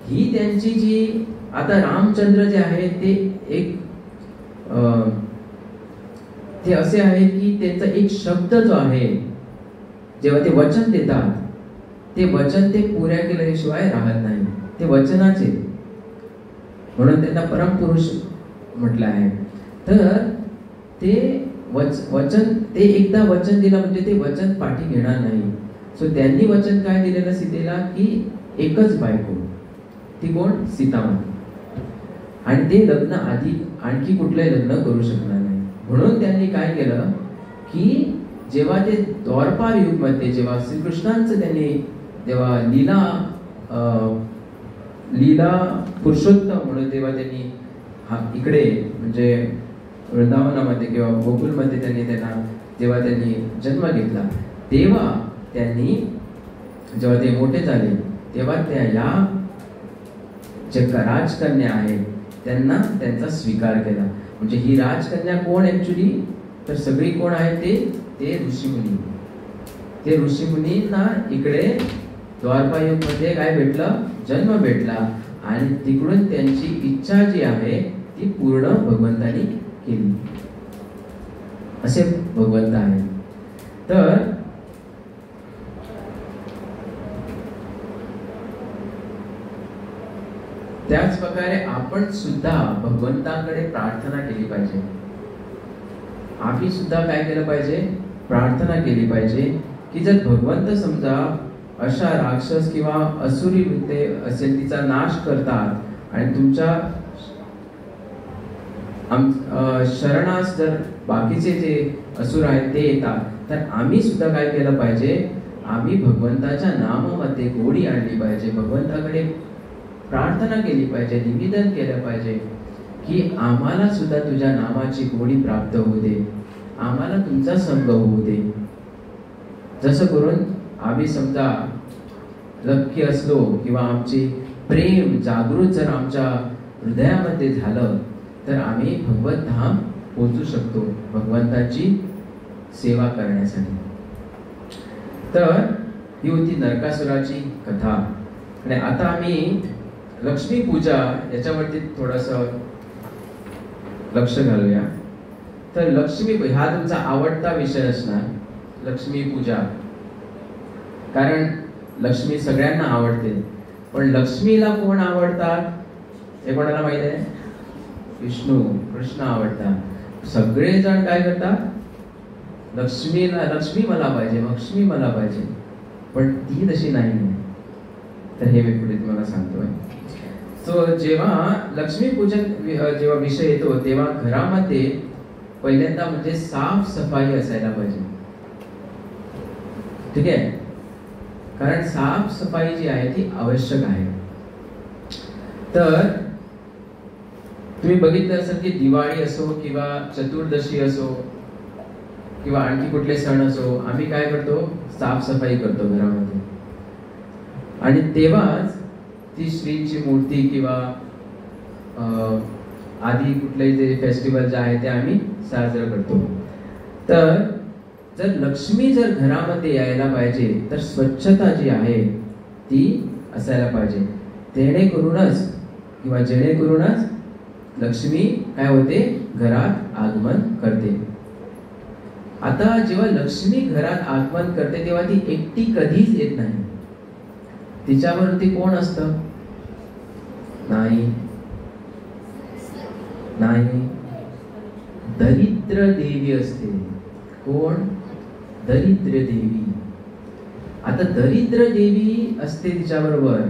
ही त्यांची जी आता रामचंद्र जे आहे ते असे आहे की त्यांचा एक शब्द जो आहे, जेव्हा ते वचन देतात ते वचन ते पुऱ्या केल्याशिवाय राहत नाही, ते वचनाचे, म्हणून त्यांना परमपुरुष म्हटलं आहे. तर ते वचन, ते एकदा वचन दिलं म्हणजे ते वचन पाठी घेणार नाही. सो त्यांनी वचन काय दिलेलं सीतेला की एकच बायको, ती कोण, सीतामाता, आणि ते लग्न आधी आणखी कुठलंही लग्न करू शकणार नाही. म्हणून त्यांनी काय केलं की जेव्हा ते द्वारपार युग मध्ये जेव्हा श्रीकृष्णांचं त्यांनी जेव्हा लीला पुरुषोत्तम म्हणून तेव्हा त्यांनी इकडे म्हणजे वृंदावनामध्ये किंवा गोकुलमध्ये जेव्हा त्यांनी जन्म घेतला, तेव्हा त्यांनी जेव्हा ते मोठे झाले तेव्हा त्या या ज्या राजकन्या आहेत त्यांचा स्वीकार केला. म्हणजे ही राजकन्या कोण ऍक्च्युली, तर सगळी कोण आहे ते ऋषीमुनी. ते ऋषीमुनींना इकडे द्वारपायुग मध्ये काय भेटलं, जन्म भेटला, आणि तिकडून त्यांची इच्छा जी आहे ती पूर्ण भगवंतानी केली. असे भगवंत आहे. तर त्याच प्रकारे आपण सुद्धा भगवंताकडे प्रार्थना केली पाहिजे. आम्ही सुद्धा काय केलं पाहिजे, प्रार्थना केली पाहिजे की जर भगवंत समजा अशा राक्षस किंवा असुरी वृत्ते असेल तिचा नाश करतात आणि तुमच्या शरणास जर बाकीचे जे असुर आहेत ते येतात, तर आम्ही सुद्धा काय केलं पाहिजे, आम्ही भगवंताच्या नामामध्ये गोडी आणली पाहिजे, भगवंताकडे प्रार्थना केली पाहिजे, निवेदन केलं पाहिजे की आम्हाला सुद्धा तुझ्या नामाची गोडी प्राप्त होऊ दे, आम्हाला तुमचा संग होऊ दे. जसं करून आम्ही समजा लक्की असलो किंवा आमची प्रेम जागृत जर आमच्या हृदयामध्ये झालं तर आम्ही भगवत धाम पोचू शकतो भगवंताची सेवा करण्यासाठी. तर ही होती नरकासुराची कथा. आणि आता आम्ही लक्ष्मी पूजा याच्यावरती थोडंसं लक्ष घालूया. तर लक्ष्मी हा तुमचा आवडता विषय असणार, लक्ष्मी पूजा. कारण लक्ष्मी सगळ्यांना आवडते, पण लक्ष्मीला कोण आवडतात हे कोणाला माहिती आहे? विष्णू कृष्ण आवडतात. सगळेजण काय करतात? लक्ष्मी मला पाहिजे, लक्ष्मी मला पाहिजे, पण ती तशी नाही. तर हे मी पुढे तुम्हाला सांगतोय. सो जेव्हा लक्ष्मी पूजन जेव्हा विषय येतो तेव्हा घरामध्ये पहिल्यांदा म्हणजे साफ सफाई असायला पाहिजे. ठीक आहे, कारण साफ सफाई जी आहे ती आवश्यक आहे. तर तुम्ही बघितलं असेल की दिवाळी असो किंवा चतुर्दशी असो किंवा आणखी कुठले सण असो, आम्ही काय करतो? साफसफाई करतो घरामध्ये. आणि तेव्हाच ती श्रीची मूर्ती किंवा आधी कुठले जे फेस्टिवल जे आहे ते आम्ही साजरा करतो. तर जर लक्ष्मी जर घरामध्ये यायला पाहिजे तर स्वच्छता जी आहे ती असायला पाहिजे. जेणेकरूनच लक्ष्मी काय होते? घरात आगमन करते. आता जेव्हा लक्ष्मी घरात आगमन करते तेव्हा ती एकटी कधीच येत नाही. तिच्यावरती कोण असतं? नाही, दरिद्र देवी असते. कोण? दरिद्र देवी. आता दरिद्र देवी असते तिच्याबरोबर.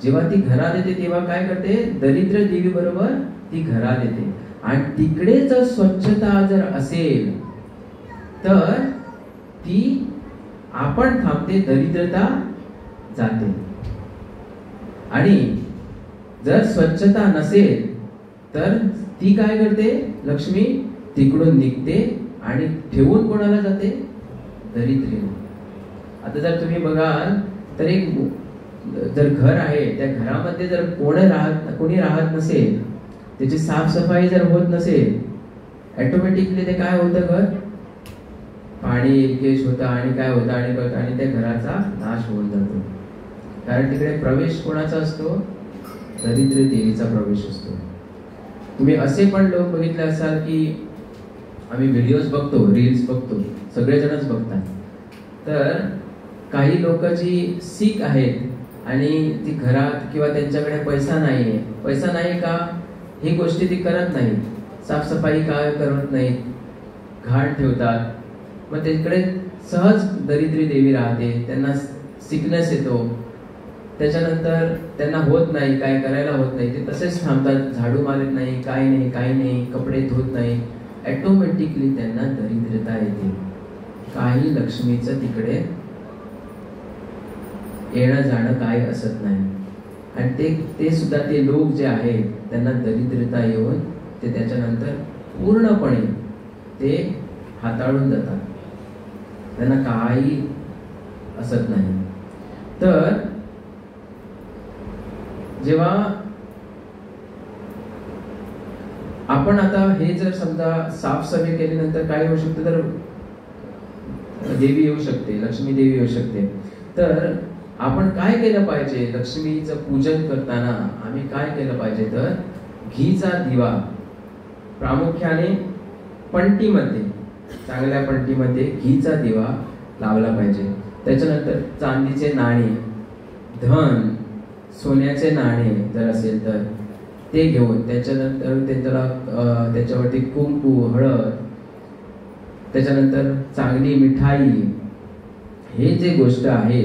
जेव्हा ती घरात येते तेव्हा काय करते? दरिद्र देवी बरोबर ती घरात येते. आणि तिकडे जर स्वच्छता जर असेल तर ती आपण थांबते, दरिद्रता जाते. आणि जर स्वच्छता नसेल तर ती काय करते? लक्ष्मी तिकडून निघते आणि ठेवून कोणाला जाते? दरिद्रीला. आता जर तुम्ही बघाल तर एक जर घर आहे, त्या घरामध्ये जर कोणी राहत नसेल, त्याची साफसफाई जर होत नसेल, ऑटोमॅटिकली ते काय होतं? घर पाणी लिकेज होतं आणि काय होतं आणि त्या घराचा नाश होऊन जातो. कारण तिकडे प्रवेश कोणाचा असतो? दरिद्र देवीचा प्रवेश असतो. तुम्ही असे पण लोक बघितले असाल की आम्ही व्हिडिओज बघतो, रील्स बघतो, सगळेजणच बघतात. तर काही लोक जी सिक आहेत आणि ती घरात किंवा त्यांच्याकडे पैसा नाही का ही गोष्टी ती करत नाही, साफसफाई काय करत नाही, घाण ठेवतात. मग तिकडे सहज दरिद्री देवी राहते, त्यांना सिकनेस येतो, त्याच्यानंतर त्यांना होत नाही, काय करायला होत नाही, ते तसेच थांबतात, झाडू मारत नाही, काही नाही, कपडे धुत नाही. ऑटोमॅटिकली त्यांना दरिद्रता येते. काही लक्ष्मीचं तिकडे येणं जाणं काय असत नाही. आणि ते सुद्धा ते लोक जे आहेत त्यांना दरिद्रता येऊन ते त्याच्यानंतर पूर्णपणे ते हाताळून जातात, त्यांना काही असत नाही. तर जेव्हा आपण आता हे जर समजा साफसफाई केल्यानंतर काय होऊ शकतं? तर देवी येऊ शकते, लक्ष्मी देवी येऊ शकते. तर आपण काय केलं पाहिजे? लक्ष्मीचं पूजन करताना आम्ही काय केलं पाहिजे? तर घीचा दिवा प्रामुख्याने पंटीमध्ये, चांगल्या पंटीमध्ये घीचा दिवा लावला पाहिजे. त्याच्यानंतर चांदीचे नाणे, धन, सोन्याचे नाणे जर असेल तर ते घेऊन त्याच्यानंतर त्याच्यावरती कुंकू, हळद, त्याच्यानंतर चांगली मिठाई, हे जे गोष्ट आहे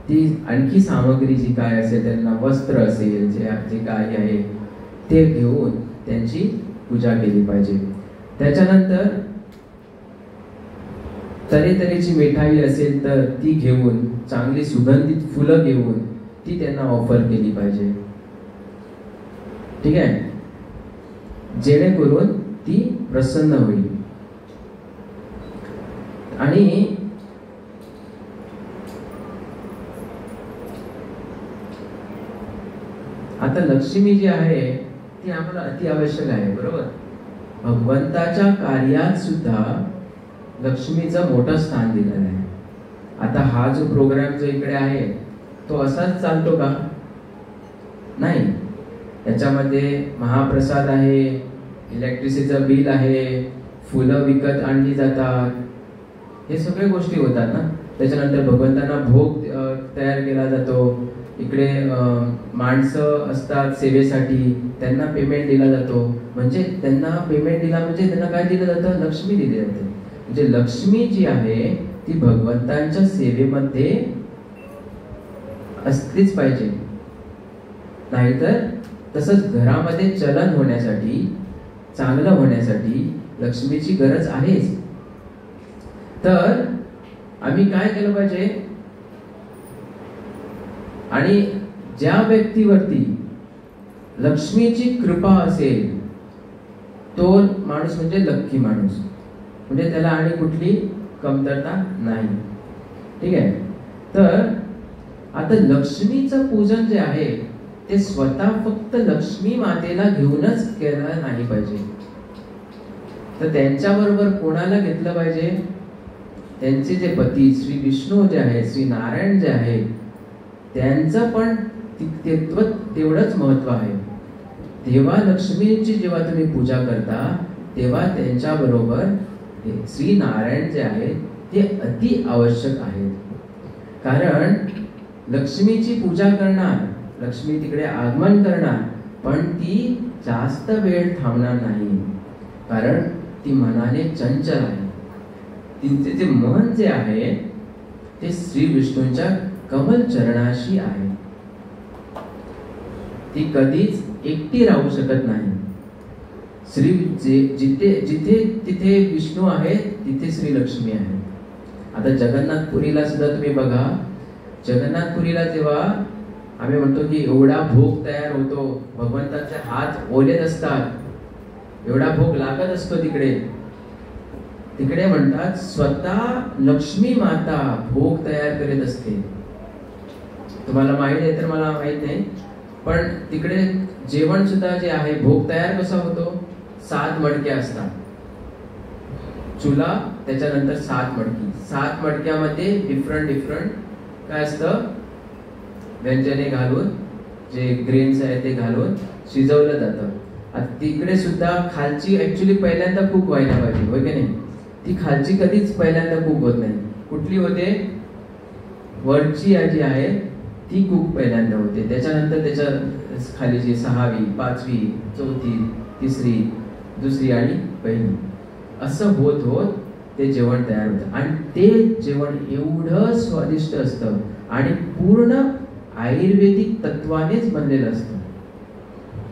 ती आणखी सामग्री जी काय असेल, त्यांना वस्त्र असेल, जे काही आहे ते घेऊन त्यांची पूजा केली पाहिजे. त्याच्यानंतर तऱ्हेतऱ्हेची मिठाई असेल तर ती घेऊन, चांगली सुगंधित फुलं घेऊन ती त्यांना ऑफर केली पाहिजे. ठीक आहे, जेणेकरून ती प्रसन्न होईल. आणि आता लक्ष्मी जी आहे ती आम्हाला अति आवश्यक आहे, बरोबर. भगवंताच्या कार्यात सुद्धा लक्ष्मीचं मोठं स्थान दिलेलं आहे. आता हा जो प्रोग्राम जो इकडे आहे तो असाच चालतो का? नाही. त्याच्यामध्ये महाप्रसाद आहे, इलेक्ट्रिसिटीचं बिल आहे, फुलं विकत आणली जातात, हे सगळे गोष्टी होतात ना. त्याच्यानंतर भगवंतांना भोग तयार केला जातो. इकडे माणसं असतात सेवेसाठी, त्यांना पेमेंट दिला जातो. म्हणजे त्यांना पेमेंट दिला म्हणजे त्यांना काय दिलं जातं? लक्ष्मी दिली जाते. म्हणजे लक्ष्मी जी आहे ती भगवंतांच्या सेवेमध्ये असलीच पाहिजे. नाहीतर तसंच घरामध्ये चलन होण्यासाठी, चांगलं होण्यासाठी लक्ष्मीची गरज आहेच. तर आम्ही काय केलं पाहिजे? आणि ज्या व्यक्तीवरती लक्ष्मीची कृपा असेल तो माणूस म्हणजे लक्की माणूस, म्हणजे त्याला आणि कुठली कमतरता नाही. ठीक आहे. तर आता लक्ष्मीचं पूजन जे आहे ते स्वतः फक्त लक्ष्मी मातेला घेऊनच केलं नाही पाहिजे. तर त्यांच्याबरोबर कोणाला घेतलं पाहिजे? त्यांचे जे पती श्री विष्णू जे आहे, श्री नारायण जे आहे, त्यांचं पण तेवढंच महत्व आहे. तेव्हा लक्ष्मीची जेव्हा तुम्ही पूजा करता तेव्हा त्यांच्याबरोबर श्री नारायण जे आहेत ते अति आवश्यक आहेत. कारण लक्ष्मीची पूजा करणार, लक्ष्मी तिकडे आगमन करणार, पण ती जास्त वेळ थांबणार नाही. कारण ती मनाने चंचल आहे. तिचे जे मन जे आहे ते श्री विष्णूंच्या कमल चरणाशी आहे. ती कधीच एकटी राहू शकत नाही. जिथे तिथे विष्णू आहे तिथे श्री लक्ष्मी आहे. आता जगन्नाथपुरीला सुद्धा तुम्ही बघा. जगन्नाथपुरीला जेव्हा आम्ही म्हणतो की एवढा भोग तयार होतो, भगवंताचे हात ओलेत असतात, एवढा भोग लागत असतो तिकडे म्हणतात स्वतः लक्ष्मी माता भोग तयार करीत असते. तुम्हाला माहित आहे तर मला माहित नाही, पण तिकडे जेवण सुद्धा जे आहे, भोग तयार कसा होतो? 7 मडके असतात. चुला, त्याच्यानंतर 7 मडकी. 7 मडक्यामध्ये डिफरंट काय असतं? व्यंजने घालून, जे ग्रेन्स आहेत ते घालून शिजवलं जातं. आता तिकडे सुद्धा खालची ऍक्च्युली पहिल्यांदा कुक व्हायला पाहिजे, होय की नाही? ती खालची कधीच पहिल्यांदा कुक होत नाही. कुठली होते? वरची जी आहे ती कुक पहिल्यांदा होते. त्याच्यानंतर त्याच्या खालीची 6वी, 5वी, 4थी, 3री, 2री आणि 1ली, असं होत होत ते जेवण तयार होतं. आणि ते जेवण एवढं स्वादिष्ट असतं आणि पूर्ण आयुर्वेदिक तत्वानेच बनलेलं असतं.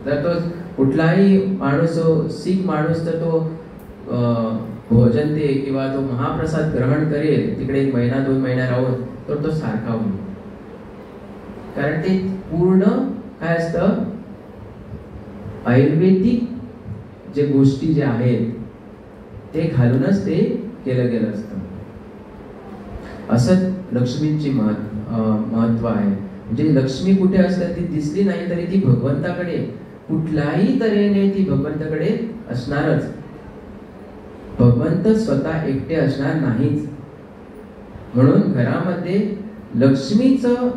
तर तो कुठलाही माणूस, शीख माणूस, तर तो भोजन ते किंवा तो महाप्रसाद ग्रहण करेल तिकडे 1 महिना 2 महिना राहून, तर तो सारखा होईल. कारण ते पूर्ण काय असतं? आयुर्वेदिक जे गोष्टी जे आहेत ते घालूनच ते केलं गेलं असतं. असं लक्ष्मींची महत्व आहे. म्हणजे लक्ष्मी कुठे असते? ती दिसली नाही तरी ती भगवंताकडे कुठल्याही तऱ्हेने ती भगवंताकडे असणारच. भगवंत स्वतः एकटे असणार नाहीच. म्हणून घरामध्ये लक्ष्मीचं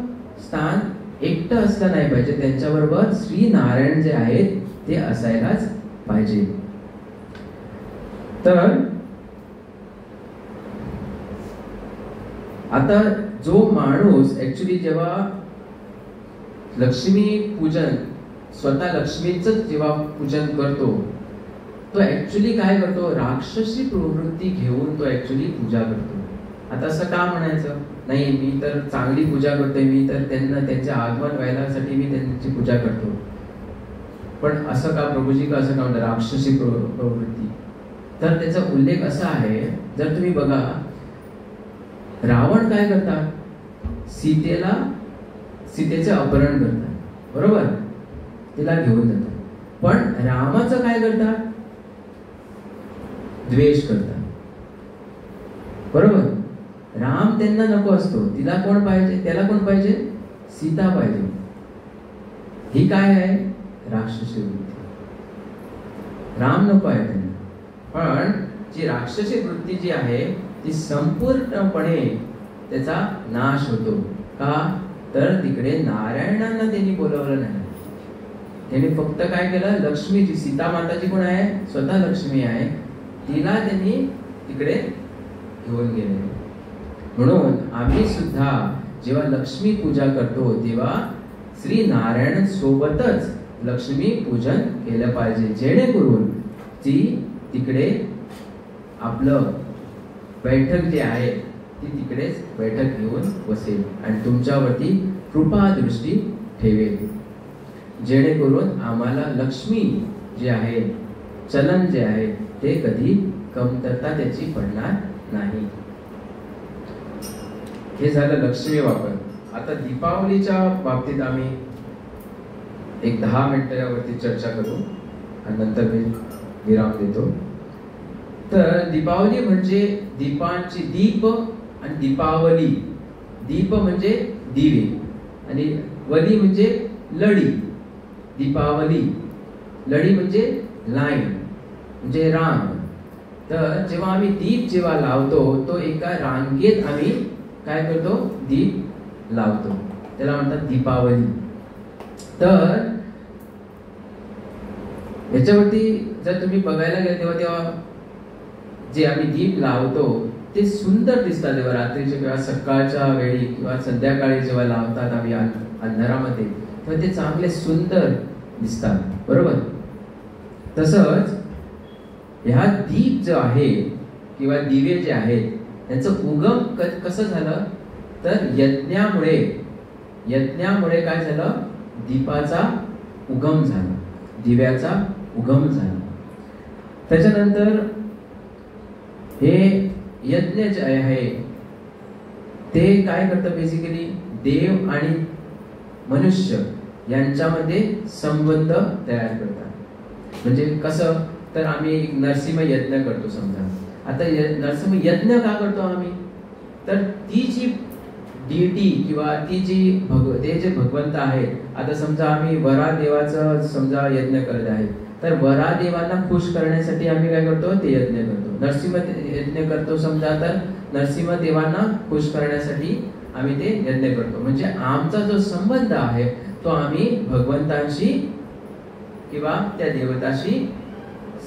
स्थान एकटं असलं नाही पाहिजे. त्यांच्याबरोबर श्री नारायण जे आहेत ते असायलाच पाहिजे. तर आता जो माणूस ऍक्च्युली जेव्हा लक्ष्मी पूजन, स्वतः लक्ष्मीचं जेव्हा पूजन करतो, तो ऍक्च्युली काय करतो? राक्षसी प्रवृत्ती घेऊन तो ऍक्च्युली पूजा करतो. आता असं का म्हणायचं? नाही, मी तर चांगली पूजा करतोय, मी तर त्यांना त्यांचे आगमन व्हायलासाठी मी त्यांची पूजा करतो. पण असं का प्रभूजी, का असं का म्हणतात राक्षसी प्रवृत्ती? तर त्याचा उल्लेख असा आहे, जर तुम्ही बघा, रावण काय करतात? सीतेचे अपहरण करतात, बरोबर? तिला घेऊन जातात. पण रामाचं काय करतात? द्वेष करतात, बरोबर? राम त्यांना नको असतो. तिला कोण पाहिजे? त्याला कोण पाहिजे? सीता पाहिजे. ही काय आहे? राक्षसी वृत्ती. राम नको आहे त्यांना. पण जी राक्षसी वृत्ती जी आहे ती संपूर्णपणे त्याचा नाश होतो. का? तर तिकडे नारायणांना त्यांनी बोलवलं नाही. त्यांनी फक्त काय केलं? लक्ष्मीची, सीता माताची कोण आहे? स्वतः लक्ष्मी आहे, तिला त्यांनी तिकडे घेऊन गेले. म्हणून आम्ही सुद्धा जेव्हा लक्ष्मी पूजा करतो तेव्हा श्री नारायण सोबतच लक्ष्मी पूजन केलं पाहिजे, जेणेकरून ती तिकडे आपलं बैठक जे आहे ती तिकडेच बैठक घेऊन बसेल आणि तुमच्यावरती कृपा दृष्टी ठेवेल, जेणेकरून आम्हाला लक्ष्मी जे आहे, चलन जे आहे ते कधी कमतरता त्याची पडणार नाही. हे झालं लक्ष्मी वापर. आता दीपावलीच्या बाबतीत आम्ही एक 10 मिनिटं यावरती चर्चा करू आणि नंतर मी विराम देतो. तर दीपावली म्हणजे दीपांची, दीप आणि दीपावली. दीप म्हणजे दिवे आणि वली म्हणजे लढी. दीपावली, लढी म्हणजे लाईन म्हणजे रांग. तर जेव्हा आम्ही दीप जेव्हा लावतो तो एका रांगेत आम्ही काय करतो? दीप लावतो, त्याला म्हणतात दीपावली. तर याच्यावरती जर तुम्ही बघायला गेले तेव्हा जे आम्ही दीप लावतो ते सुंदर दिसतात. जेव्हा रात्रीच्या किंवा सकाळच्या वेळी किंवा संध्याकाळी जेव्हा लावतात आम्ही अंधारामध्ये, तेव्हा ते चांगले सुंदर दिसतात, बरोबर. तसंच ह्या दीप जो आहे किंवा दिवे जे आहेत त्यांचं उगम कसं झालं? तर यज्ञामुळे काय झालं? दीपाचा उगम झाला, दिव्याचा उगम झाला. त्याच्यानंतर हे यज्ञ जे आहे ते काय करतं? बेसिकली देव आणि मनुष्य यांच्यामध्ये संबंध तयार करतात. म्हणजे कसं? तर आम्ही नरसिंह यज्ञ करतो समजा. आता नरसिंह यज्ञ का करतो आम्ही? तर ती जी डीटी किंवा ती जी ते जे भगवंत आहेत, आता समजा आम्ही वरादेवाचं समजा यज्ञ करत आहे, तर वरादेवांना खुश करण्यासाठी आम्ही काय करतो? ते यज्ञ करतो. नरसिंह यज्ञ करतो समजा, तर नरसिंह देवांना खुश करण्यासाठी आम्ही ते यज्ञ करतो. म्हणजे आमचा जो संबंध आहे तो आम्ही भगवंतांशी किंवा त्या देवताशी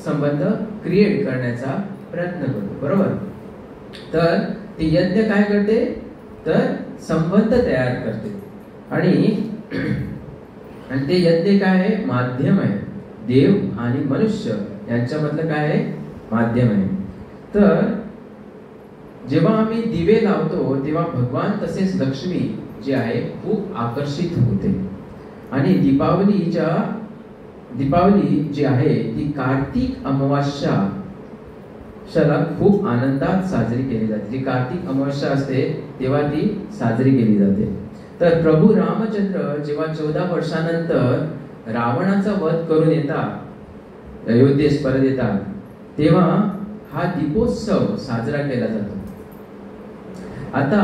संबंध क्रिएट करण्याचा प्रयत्न करतो, बरोबर. तर ते यज्ञ काय करते? तर संबंध तयार करते. आणि ते यज्ञ काय आहे? माध्यम आहे. देव आणि मनुष्य यांच्यामधलं काय आहे? माध्यम आहे. तर जेव्हा आम्ही दिवे लावतो तेव्हा भगवान तसेच लक्ष्मी जी आहे खूप आकर्षित होते. आणि दीपावली जी आहे ती कार्तिक अमावास्या खूप आनंदात साजरी केली जाते. जी कार्तिक अमावास्या असते तेव्हा ती साजरी केली जाते. तर प्रभू रामचंद्र जेव्हा 14 वर्षानंतर रावणाचा वध करून येतात, अयोध्येस परत येतात, तेव्हा हा दीपोत्सव साजरा केला जातो. आता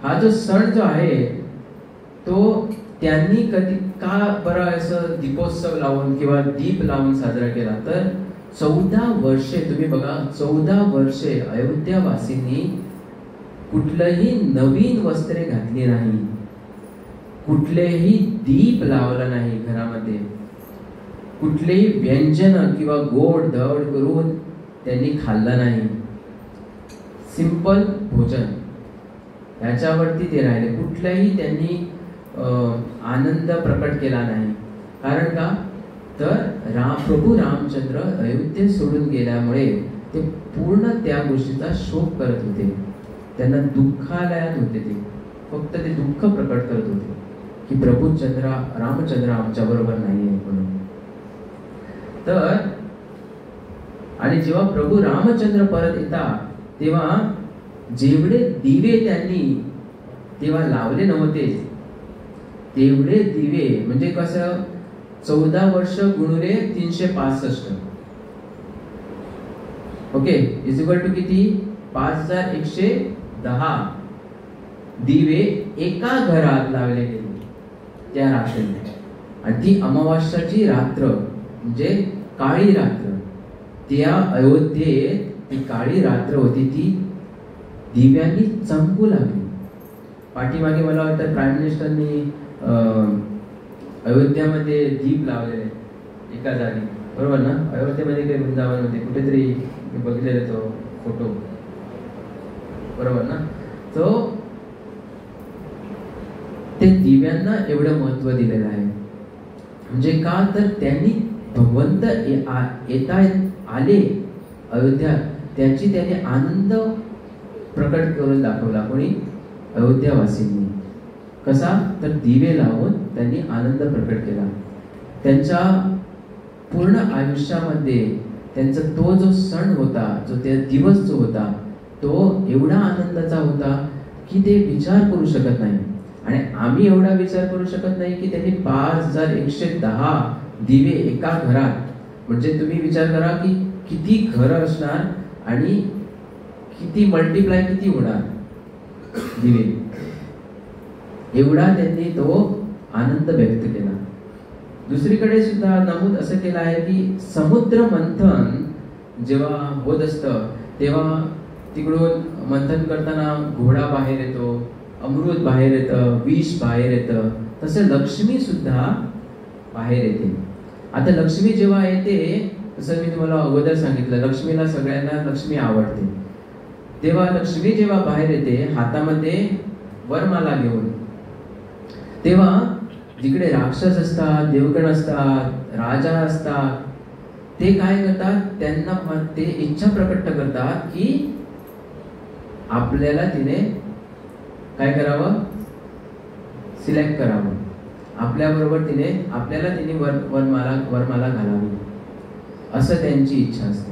हा जो सण जो आहे तो त्यांनी कधी का बरं असं दीपोत्सव लावून किंवा दीप लावून साजरा केला? तर 14 वर्षे तुम्ही बघा, 14 वर्षे अयोध्यावासींनी कुठलंही नवीन वस्त्रे घातली नाही, कुठलेही दीप लावला नाही घरामध्ये, कुठलेही व्यंजन किंवा गोड धड करून त्यांनी खाल्लं नाही. सिंपल भोजन याच्यावरती ते राहिले. कुठलाही त्यांनी आनंद प्रकट केला नाही. कारण का? तर प्रभू रामचंद्र अयोध्येत सोडून गेल्यामुळे ते पूर्ण त्या गोष्टीचा शोक करत होते. त्यांना दुःखालयात होते. ते फक्त ते दुःख प्रकट करत होते की रामचंद्र आमच्या बरोबर नाही आहे म्हणून. तर आणि जेव्हा प्रभू रामचंद्र परत येतात तेव्हा जेवढे दिवे त्यांनी तेव्हा लावले नव्हते तेवढे दिवे, म्हणजे कसं 14 वर्ष गुणुले 365, ओके, इज इक्वल टू किती? 5110 दिवे एका घरात लावले गेले त्या रात्रीने. आणि ती अमावास्याची रात्र म्हणजे काळी रात्र, त्या अयोध्येत ती काळी रात्र होती, ती दिव्यांनी चमकू लागली. पाठीमागे मला वाटतं प्राईम मिनिस्टरनी अयोध्यामध्ये दीप लावलेले एका जागी, बरोबर ना? अयोध्येमध्ये काही वृंदावनमध्ये कुठेतरी मी बघितलेला तो फोटो, बरोबर ना? तो ते दिव्यांना एवढं महत्व दिलेलं आहे. म्हणजे का तर त्यांनी भगवंत येता आले अयोध्या, त्याची त्याने आनंद प्रकट करून दाखवला. कोणी? अयोध्यावासींनी. कसा? तर दिवे लावून त्यांनी आनंद प्रकट केला. त्यांच्या पूर्ण आयुष्यामध्ये त्यांचा तो जो सण होता, जो ते दिवस जो होता, तो एवढा आनंदाचा होता की ते विचार करू शकत नाही. आणि आम्ही एवढा विचार करू शकत नाही की त्यांनी 5110 दिवे एका घरात, म्हणजे तुम्ही विचार करा की किती घरं असणार आणि किती मल्टिप्लाय किती होणार दिवे, एवढा त्यांनी तो आनंद व्यक्त केला. दुसरीकडे सुद्धा नमूद असं केलं आहे की समुद्र मंथन जेव्हा होत असतं तेव्हा तिकडून मंथन करताना घोडा बाहेर येतो, अमृत बाहेर येतं, विष बाहेर येतं, तसं लक्ष्मी सुद्धा बाहेर येते. आता लक्ष्मी जेव्हा येते, तसं मी तुम्हाला अगोदर सांगितलं, लक्ष्मीला सगळ्यांना लक्ष्मी आवडते. तेव्हा लक्ष्मी जेव्हा बाहेर येते हातामध्ये वरमाला घेऊन, तेव्हा जिकडे राक्षस असतात, देवगण असतात, राजा असतात, ते काय करतात? त्यांना ते इच्छा प्रकट करतात की आपल्याला तिने काय करावं? सिलेक्ट करावं, आपल्याबरोबर आपल्याला तिने वरमाला घालावी, असं त्यांची इच्छा असते.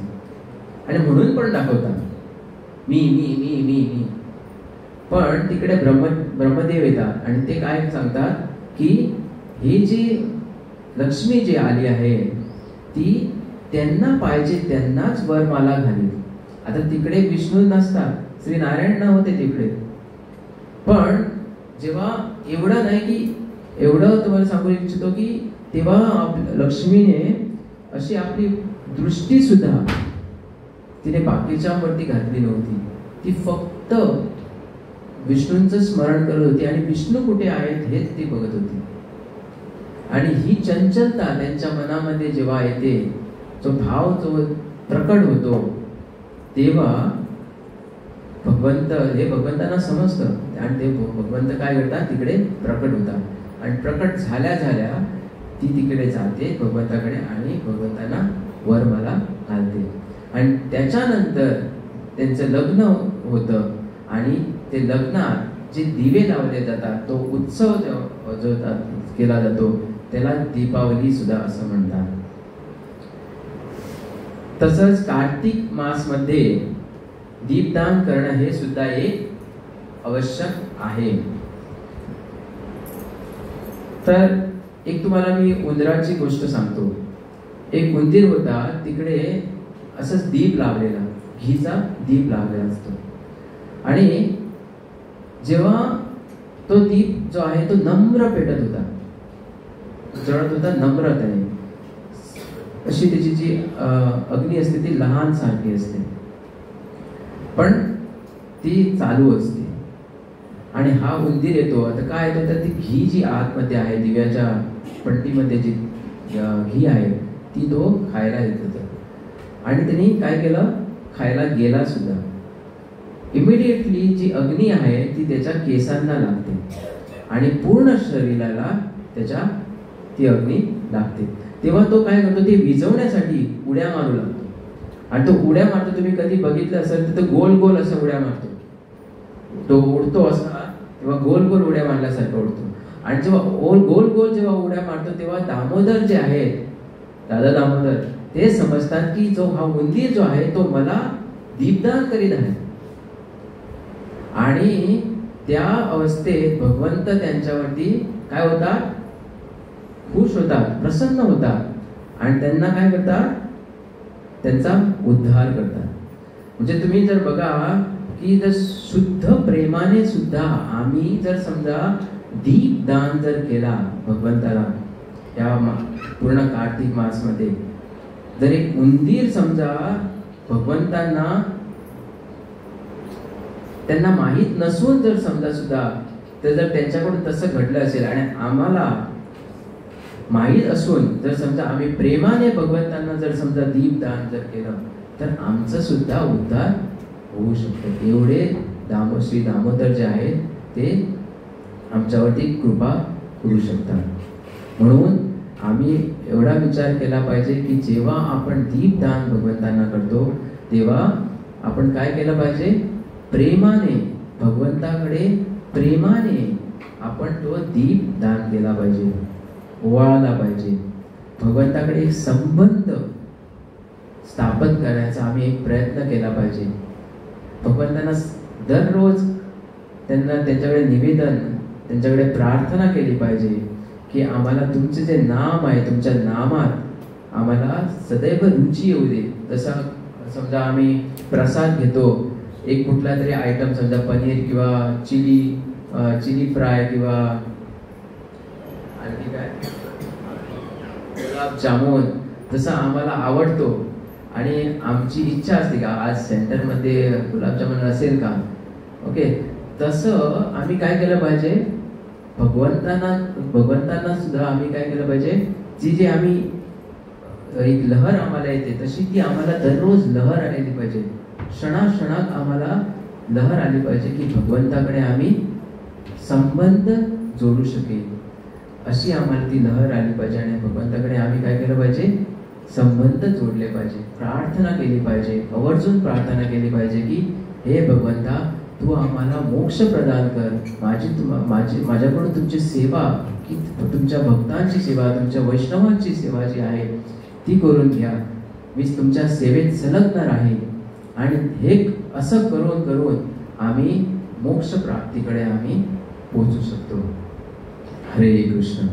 आणि म्हणून पण दाखवतात मी मी मी मी मी. पण तिकडे ब्रह्मदेव येतात आणि ते काय सांगतात की ही जी लक्ष्मी जी आली आहे ती त्यांना पाहिजे त्यांनाच वरमाला घाली. आता तिकडे विष्णू नसतात, श्री नारायण नव्हते तिकडे. पण जेव्हा एवढं नाही की, एवढं तुम्हाला सांगू इच्छितो की तेव्हा लक्ष्मीने अशी आपली दृष्टी सुद्धा तिने बाकीच्यावरती घातली नव्हती. ती फक्त विष्णूंचं स्मरण करत होती आणि विष्णू कुठे आहेत हेच ती बघत होती. आणि ही चंचलता त्यांच्या मनामध्ये जेव्हा येते, जो भाव जो प्रकट होतो, तेव्हा भगवंतांना समजतं आणि ते भगवंत काय करतात? तिकडे प्रकट होतात. आणि प्रकट झाल्या झाल्या ती तिकडे जाते भगवंताकडे आणि भगवंतांना वरमाला घालते. आणि त्याच्यानंतर त्यांचं लग्न होतं आणि ते लग्नात जे दिवे लावले जातात, तो उत्सव जो केला जातो, त्याला दीपावली सुद्धा असं म्हणतात. तसंच कार्तिक मास मध्ये दीपदान करणं हे सुद्धा एक आवश्यक आहे. तर एक तुम्हाला मी उंदराची गोष्ट सांगतो. एक उंदीर होता, तिकडे असंच दीप लावलेला, घीचा दीप लावलेला असतो. आणि जेव्हा तो दीप जो आहे तो नम्र पेटत होता, जळत होता नम्रतेने. अशी त्याची जी अग्नी असते ती लहान सारखी असते, पण ती चालू असते. आणि हा उंदीर येतो. आता काय येतो? तर ती घी जी आतमध्ये आहे, दिव्याच्या पट्टीमध्ये जी घी आहे, ती तो खायला येत होता. आणि त्यांनी काय केलं? खायला गेला सुद्धा. इमिडिएटली जी अग्नी आहे ती त्याच्या केसांना लागते आणि पूर्ण शरीराला त्याच्या ती अग्नी लागते. तेव्हा तो काय करतो? ते विझवण्यासाठी उड्या मारू लागतो. आणि तो उड्या मारतो, तुम्ही कधी बघितलं असेल तर तो गोल गोल असं उड्या मारतो. तो उडतो असा, तेव्हा गोल गोल उड्या मारल्यासारखं उडतो. आणि जेव्हा गोल गोल जेव्हा उड्या मारतो, तेव्हा दामोदर जे आहेत, दादा दामोदर, ते समजतात की जो हा उंदीर जो आहे तो मला दीपदान करीत आहे. आणि त्या अवस्थेत भगवंत त्यांच्यावरती काय होतात? खुश होतात, प्रसन्न होतात. आणि त्यांना काय करतात? त्यांचा उद्धार करतात. म्हणजे तुम्ही जर बघा की जर शुद्ध प्रेमाने सुद्धा आम्ही जर समजा दीपदान जर केला भगवंताला, या पूर्ण कार्तिक मासमध्ये जर एक उंदीर समजा भगवंतांना त्यांना माहीत नसून जर समजा सुद्धा तर जर त्यांच्याकडून तसं घडलं असेल आणि आम्हाला माहीत असून जर समजा आम्ही प्रेमाने भगवंतांना जर समजा दीपदान जर केलं तर आमचं सुद्धा उद्धार होऊ शकतो. एवढे श्री दामोदर जे आहेत ते आमच्यावरती कृपा करू शकतात. म्हणून आम्ही एवढा विचार केला पाहिजे की जेव्हा आपण दीपदान भगवंतांना करतो तेव्हा आपण काय केलं पाहिजे, प्रेमाने भगवंताकडे प्रेमाने आपण तो दीप दान केला पाहिजे, ओवाळला पाहिजे. भगवंताकडे एक संबंध स्थापन करण्याचा आम्ही एक प्रयत्न केला पाहिजे. भगवंतांना दररोज त्यांच्याकडे निवेदन, त्यांच्याकडे प्रार्थना केली पाहिजे की आम्हाला तुमचे जे नाम आहे तुमच्या नामात आम्हाला सदैव रुची येऊ दे. जसं समजा आम्ही प्रसाद घेतो, एक कुठला तरी आयटम समजा पनीर किंवा चिली फ्राय किंवा आणखी काय गुलाबजामुन जसं आम्हाला आवडतो आणि आमची इच्छा असते का आज सेंटरमध्ये गुलाबजामुन असेल का, ओके, तसं आम्ही काय केलं पाहिजे, भगवंतांना सुद्धा आम्ही काय केलं पाहिजे, जी आम्ही एक लहर आम्हाला येते तशी ती आम्हाला दररोज लहर आलेली पाहिजे. क्षणाक्षणात आम्हाला लहर आली पाहिजे की भगवंताकडे आम्ही संबंध जोडू शकेल अशी आम्हाला ती लहर आली पाहिजे. आणि भगवंताकडे आम्ही काय केलं पाहिजे, संबंध जोडले पाहिजे, प्रार्थना केली पाहिजे, आवर्जून प्रार्थना केली पाहिजे की हे भगवंता तू आम्हाला मोक्ष प्रदान कर. माझ्याकडून तुमची सेवा, की तुमच्या भक्तांची सेवा, तुमच्या वैष्णवांची सेवा जी आहे ती करून घ्या. मी तुमच्या सेवेत संलग्न राहील. आणि हे असं करून करून आम्ही मोक्ष प्राप्तीकडे आम्ही पोहोचू शकतो. हरे कृष्ण.